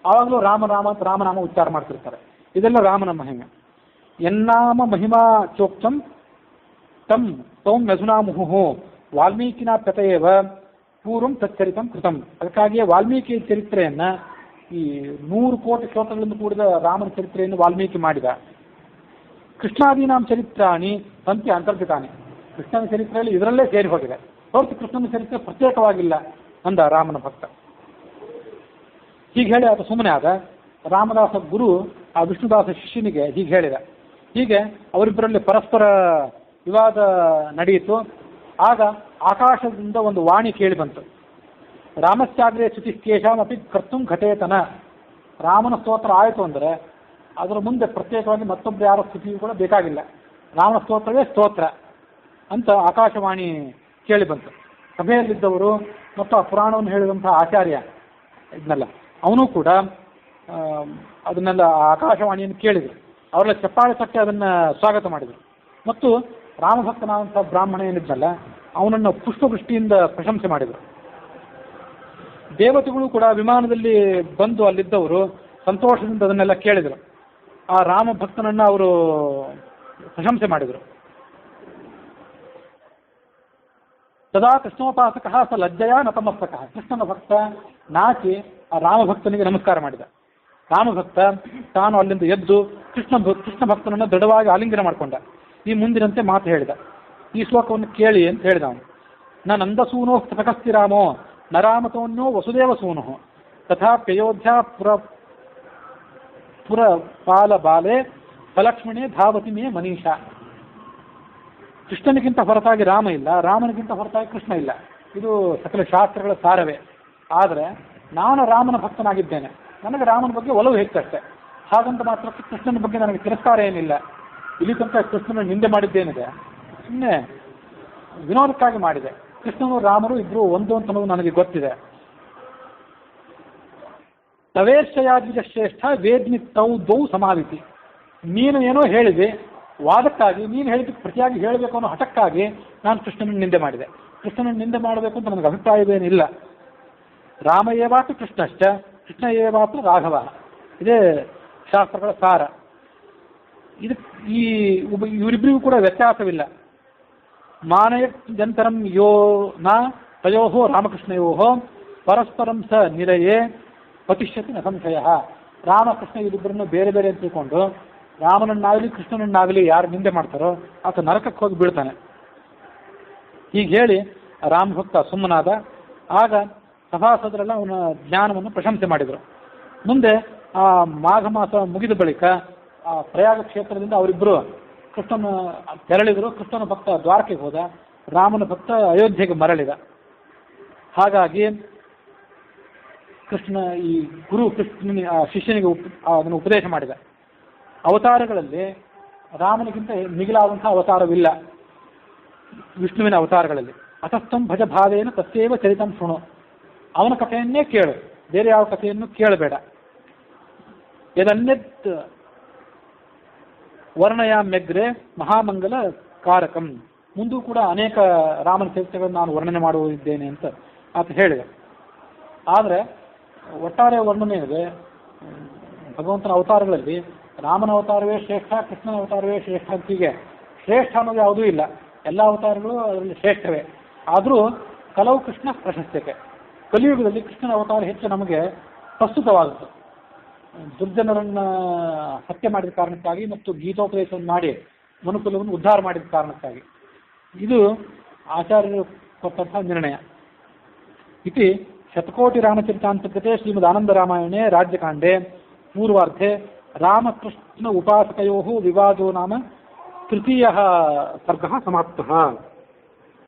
ಆವಾಗಲೂ ರಾಮ ರಾಮ ಅಂತ ರಾಮನಾಮ ಉಚ್ಚಾರ ಮಾಡ್ತಿರ್ತಾರೆ. ಇದೆಲ್ಲ ರಾಮನ ಮಹಿಮೆ. ಎನ್ನಾಮ ಮಹಿಮಾ ಚೋಕ್ತಂ ತಂ ತೌಂ ಯಧುನಾ ಮುಹುಹು ವಾಲ್ಮೀಕಿನ ಕಥೆಯವ ಪೂರ್ವಂ ತಚ್ಚರಿತಂ ಕೃತಂ. ಅದಕ್ಕಾಗಿಯೇ ವಾಲ್ಮೀಕಿ ಚರಿತ್ರೆಯನ್ನು, ಈ 100 ಕೋಟಿ ಶ್ಲೋಕಗಳಿಂದ ಕೂಡಿದ ರಾಮನ ಚರಿತ್ರೆಯನ್ನು ವಾಲ್ಮೀಕಿ ಮಾಡಿದ. ಕೃಷ್ಣಾದೀನಾಂ ಚರಿತ್ರಾಣಿ ಸಂತಿ ಅಂತರ್ಗತಾನಿ. ಕೃಷ್ಣನ ಚರಿತ್ರೆಯಲ್ಲಿ ಇದರಲ್ಲೇ ಸೇರಿ ಹೋಗಿದೆ, ಹೊರತು ಕೃಷ್ಣನ ಚರಿತ್ರೆ ಪ್ರತ್ಯೇಕವಾಗಿಲ್ಲ ಅಂದ ರಾಮನ ಭಕ್ತ. ಹೀಗೆ ಹೇಳಿ ಆತ ಸುಮ್ಮನೆ ಆದ. ರಾಮದಾಸ ಗುರು ಆ ವಿಷ್ಣುದಾಸ ಶಿಷ್ಯನಿಗೆ ಹೀಗೆ ಹೇಳಿದ. ಹೀಗೆ ಅವರಿಬ್ಬರಲ್ಲಿ ಪರಸ್ಪರ ವಿವಾದ ನಡೆಯಿತು. ಆಗ ಆಕಾಶದಿಂದ ಒಂದು ವಾಣಿ ಕೇಳಿ ಬಂತು. ರಾಮಸ್ಯಾಗ್ರೇ ಚ್ಯುತಿಕೇಶಾಮಪಿ ಕರ್ತುಂ ಘಟೇತನ. ರಾಮನ ಸ್ತೋತ್ರ ಆಯಿತು ಅಂದರೆ ಅದರ ಮುಂದೆ ಪ್ರತ್ಯೇಕವಾಗಿ ಮತ್ತೊಬ್ಬರು ಯಾರ ಸ್ಥಿತಿಯೂ ಕೂಡ ಬೇಕಾಗಿಲ್ಲ, ರಾಮನ ಸ್ತೋತ್ರವೇ ಸ್ತೋತ್ರ ಅಂತ ಆಕಾಶವಾಣಿ ಕೇಳಿ ಬಂತು. ಸಭೆಯಲ್ಲಿದ್ದವರು ಮತ್ತು ಆ ಪುರಾಣವನ್ನು ಹೇಳಿದಂತಹ ಆಚಾರ್ಯ ಇದನ್ನೆಲ್ಲ ಅವನು ಕೂಡ ಅದನ್ನೆಲ್ಲ ಆಕಾಶವಾಣಿಯನ್ನು ಕೇಳಿದರು. ಅವರೆಲ್ಲ ಚಪ್ಪಾಳೆ ತಟ್ಟಿ ಅದನ್ನು ಸ್ವಾಗತ ಮಾಡಿದರು. ಮತ್ತು ರಾಮಭಕ್ತನಾದಂಥ ಬ್ರಾಹ್ಮಣ ಏನಿದ್ದಲ್ಲ ಅವನನ್ನು ಪುಷ್ಪವೃಷ್ಟಿಯಿಂದ ಪ್ರಶಂಸೆ ಮಾಡಿದರು. ದೇವತೆಗಳು ಕೂಡ ವಿಮಾನದಲ್ಲಿ ಬಂದು ಅಲ್ಲಿದ್ದವರು ಸಂತೋಷದಿಂದ ಅದನ್ನೆಲ್ಲ ಕೇಳಿದರು. ಆ ರಾಮ ಭಕ್ತನನ್ನು ಅವರು ಪ್ರಶಂಸೆ ಮಾಡಿದರು. ಸದಾ ಕೃಷ್ಣೋಪಾಸಕ ಸ ಲಜ್ಜಯ ನತಮಸ್ತಕ. ಕೃಷ್ಣನ ಭಕ್ತ ನಾಚಿ ಆ ರಾಮಭಕ್ತನಿಗೆ ನಮಸ್ಕಾರ ಮಾಡಿದ. ರಾಮಭಕ್ತ ತಾನು ಅಲ್ಲಿಂದ ಎದ್ದು ಕೃಷ್ಣ ಭಕ್ತನನ್ನು ದೃಢವಾಗಿ ಆಲಿಂಗನ ಮಾಡಿಕೊಂಡ. ಈ ಮುಂದಿನಂತೆ ಮಾತು ಹೇಳಿದ. ಈ ಶ್ಲೋಕವನ್ನು ಕೇಳಿ ಅಂತ ಹೇಳಿದ ಅವನು. ನ ನಂದಸೂನೋ ಸ್ತಕಸ್ತಿ ರಾಮೋ ನ ರಾಮತೋನ್ಯೋ ವಸುದೇವ ಸೂನು ತಥಾ ಪ್ಯಯೋಧ್ಯ ಪುರ ಪಾಲ ಬಾಲೆ ಸಲಕ್ಷ್ಮಣೇ ಧಾವತಿ ಮೇ ಮನೀಷಾ. ಕೃಷ್ಣನಿಗಿಂತ ಹೊರತಾಗಿ ರಾಮ ಇಲ್ಲ, ರಾಮನಿಗಿಂತ ಹೊರತಾಗಿ ಕೃಷ್ಣ ಇಲ್ಲ. ಇದು ಸಕಲ ಶಾಸ್ತ್ರಗಳ ಸಾರವೇ. ಆದರೆ ನಾನು ರಾಮನ ಭಕ್ತನಾಗಿದ್ದೇನೆ, ನನಗೆ ರಾಮನ ಬಗ್ಗೆ ಒಲವು ಹೆಚ್ಚಷ್ಟೆ. ಹಾಗಂತ ಮಾತ್ರ ಕೃಷ್ಣನ ಬಗ್ಗೆ ನನಗೆ ತಿರಸ್ಕಾರ ಏನಿಲ್ಲ. ಇಲ್ಲಿ ತನಕ ಕೃಷ್ಣನ ನಿಂದೆ ಮಾಡಿದ್ದೇನಿದೆ ಸುಮ್ಮನೆ ವಿನೋದಕ್ಕಾಗಿ ಮಾಡಿದೆ. ಕೃಷ್ಣನು ರಾಮರು ಇಬ್ಬರು ಒಂದು ಅಂತ ನನಗೆ ಗೊತ್ತಿದೆ. ತವೇಶ್ವಯಾದ್ವಿಜ ಶ್ರೇಷ್ಠ ವೇದ್ಮಿ ತೌ ದೌ ಸಮಾವಿತಿ. ನೀನು ಏನೋ ಹೇಳಿದೆ, ವಾದಕ್ಕಾಗಿ ನೀನು ಹೇಳಿದ್ದಕ್ಕೆ ಪ್ರತಿಯಾಗಿ ಹೇಳಬೇಕು ಅನ್ನೋ ಹಠಕ್ಕಾಗಿ ನಾನು ಕೃಷ್ಣನ ನಿಂದೆ ಮಾಡಿದೆ. ಕೃಷ್ಣನ ನಿಂದೆ ಮಾಡಬೇಕು ಅಂತ ನನಗೆ ಅಭಿಪ್ರಾಯವೇನಿಲ್ಲ. ರಾಮ ಏವಾತು ಕೃಷ್ಣಶ್ಚ ಕೃಷ್ಣ ಏವಾತು ರಾಘವ. ಇದೇ ಶಾಸ್ತ್ರಗಳ ಸಾರ. ಇವರಿಬ್ಬರಿಗೂ ಕೂಡ ವ್ಯತ್ಯಾಸವಿಲ್ಲ. ಮಾನಯ ಜಂತರಂ ಯೋ ನ ತಯೋ ರಾಮಕೃಷ್ಣಯೋ ಪರಸ್ಪರಂ ಸ ನಿರಯೇ ಪತಿಷ್ಯತಿ ನ ಸಂಶಯ. ರಾಮಕೃಷ್ಣ ಇವರಿಬ್ಬರನ್ನು ಬೇರೆ ಬೇರೆ ಅಂತ ತಿಳ್ಕೊಂಡು ರಾಮನನ್ನಾಗಲಿ ಕೃಷ್ಣನನ್ನಾಗಲಿ ಯಾರು ನಿಂದೆ ಮಾಡ್ತಾರೋ ಆತ ನರಕಕ್ಕೆ ಹೋಗಿ ಬೀಳ್ತಾನೆ. ಹೀಗೆ ಹೇಳಿ ರಾಮಭಕ್ತ ಸುಮ್ಮನಾದ. ಆಗ ಸಭಾಸದರೆಲ್ಲ ಅವನ ಜ್ಞಾನವನ್ನು ಪ್ರಶಂಸೆ ಮಾಡಿದರು. ಮುಂದೆ ಆ ಮಾಘ ಮಾಸ ಮುಗಿದ ಬಳಿಕ ಆ ಪ್ರಯಾಗ ಕ್ಷೇತ್ರದಿಂದ ಅವರಿಬ್ಬರು ಕೃಷ್ಣನ ತೆರಳಿದರು. ಕೃಷ್ಣನ ಭಕ್ತ ದ್ವಾರಕೆಗೆ ಹೋದ, ರಾಮನ ಭಕ್ತ ಅಯೋಧ್ಯೆಗೆ ಮರಳಿದ. ಹಾಗಾಗಿ ಕೃಷ್ಣ ಈ ಗುರು ಕೃಷ್ಣನ ಶಿಷ್ಯನಿಗೆ ಅದನ್ನು ಉಪದೇಶ ಮಾಡಿದ. ಅವತಾರಗಳಲ್ಲಿ ರಾಮನಿಗಿಂತ ಮಿಗಿಲಾದಂಥ ಅವತಾರವಿಲ್ಲ ವಿಷ್ಣುವಿನ ಅವತಾರಗಳಲ್ಲಿ. ಅತಸ್ಥಂ ಭಜ ಭಾವೇನ ತತ್ತೇವ ಚರಿತಂ ಶೃಣು. ಅವನ ಕಥೆಯನ್ನೇ ಕೇಳು, ಬೇರೆ ಯಾವ ಕಥೆಯನ್ನು ಕೇಳಬೇಡ. ಯದನ್ಯತ್ ವರ್ಣಯಾಮ್ಯಗ್ರೆ ಮಹಾಮಂಗಲ ಕಾರಕಂ. ಮುಂದೂ ಕೂಡ ಅನೇಕ ರಾಮನ ಚರಿತ್ರೆಗಳನ್ನು ನಾನು ವರ್ಣನೆ ಮಾಡುತ್ತಿದ್ದೇನೆ ಅಂತ ಆತ ಹೇಳಿದೆ. ಆದರೆ ಒಟ್ಟಾರೆ ವರ್ಣನೆ ಇದೆ ಭಗವಂತನ ಅವತಾರಗಳಲ್ಲಿ ರಾಮನ ಅವತಾರವೇ ಶ್ರೇಷ್ಠ, ಕೃಷ್ಣನ ಅವತಾರವೇ ಶ್ರೇಷ್ಠ ಅಂತ ಹೀಗೆ ಶ್ರೇಷ್ಠ ಅನ್ನೋದು ಯಾವುದೂ ಇಲ್ಲ. ಎಲ್ಲ ಅವತಾರಗಳು ಅದರಲ್ಲಿ ಶ್ರೇಷ್ಠವೇ. ಆದರೂ ಕಲವು ಕೃಷ್ಣ ಪ್ರಶಸ್ತಿಕೆ. ಕಲಿಯುಗದಲ್ಲಿ ಕೃಷ್ಣನ ಅವತಾರ ಹೆಚ್ಚು ನಮಗೆ ಪ್ರಸ್ತುತವಾಗುತ್ತೆ. ದುರ್ಜನರನ್ನ ಹತ್ಯೆ ಮಾಡಿದ ಕಾರಣಕ್ಕಾಗಿ ಮತ್ತು ಗೀತೋಪದೇಶವನ್ನು ಮಾಡಿ ಮನುಕುಲವನ್ನು ಉದ್ಧಾರ ಮಾಡಿದ ಕಾರಣಕ್ಕಾಗಿ. ಇದು ಆಚಾರ್ಯರು ಕೊಟ್ಟಂತಹ ನಿರ್ಣಯ. ಇತಿ ಶತಕೋಟಿ ರಾಮಚರಿತಾಂತರ್ಗತೆ ಶ್ರೀಮದ್ ಆನಂದ ರಾಮಾಯಣೆ ರಾಜ್ಯಕಾಂಡೆ ಪೂರ್ವಾರ್ಧೆ ರಾಮಕೃಷ್ಣ ಉಪಾಸಕಯೋ ವಿವಾದೋ ನಾಮ ತೃತೀಯ ಸರ್ಗಃ ಸಮಾಪ್ತಃ.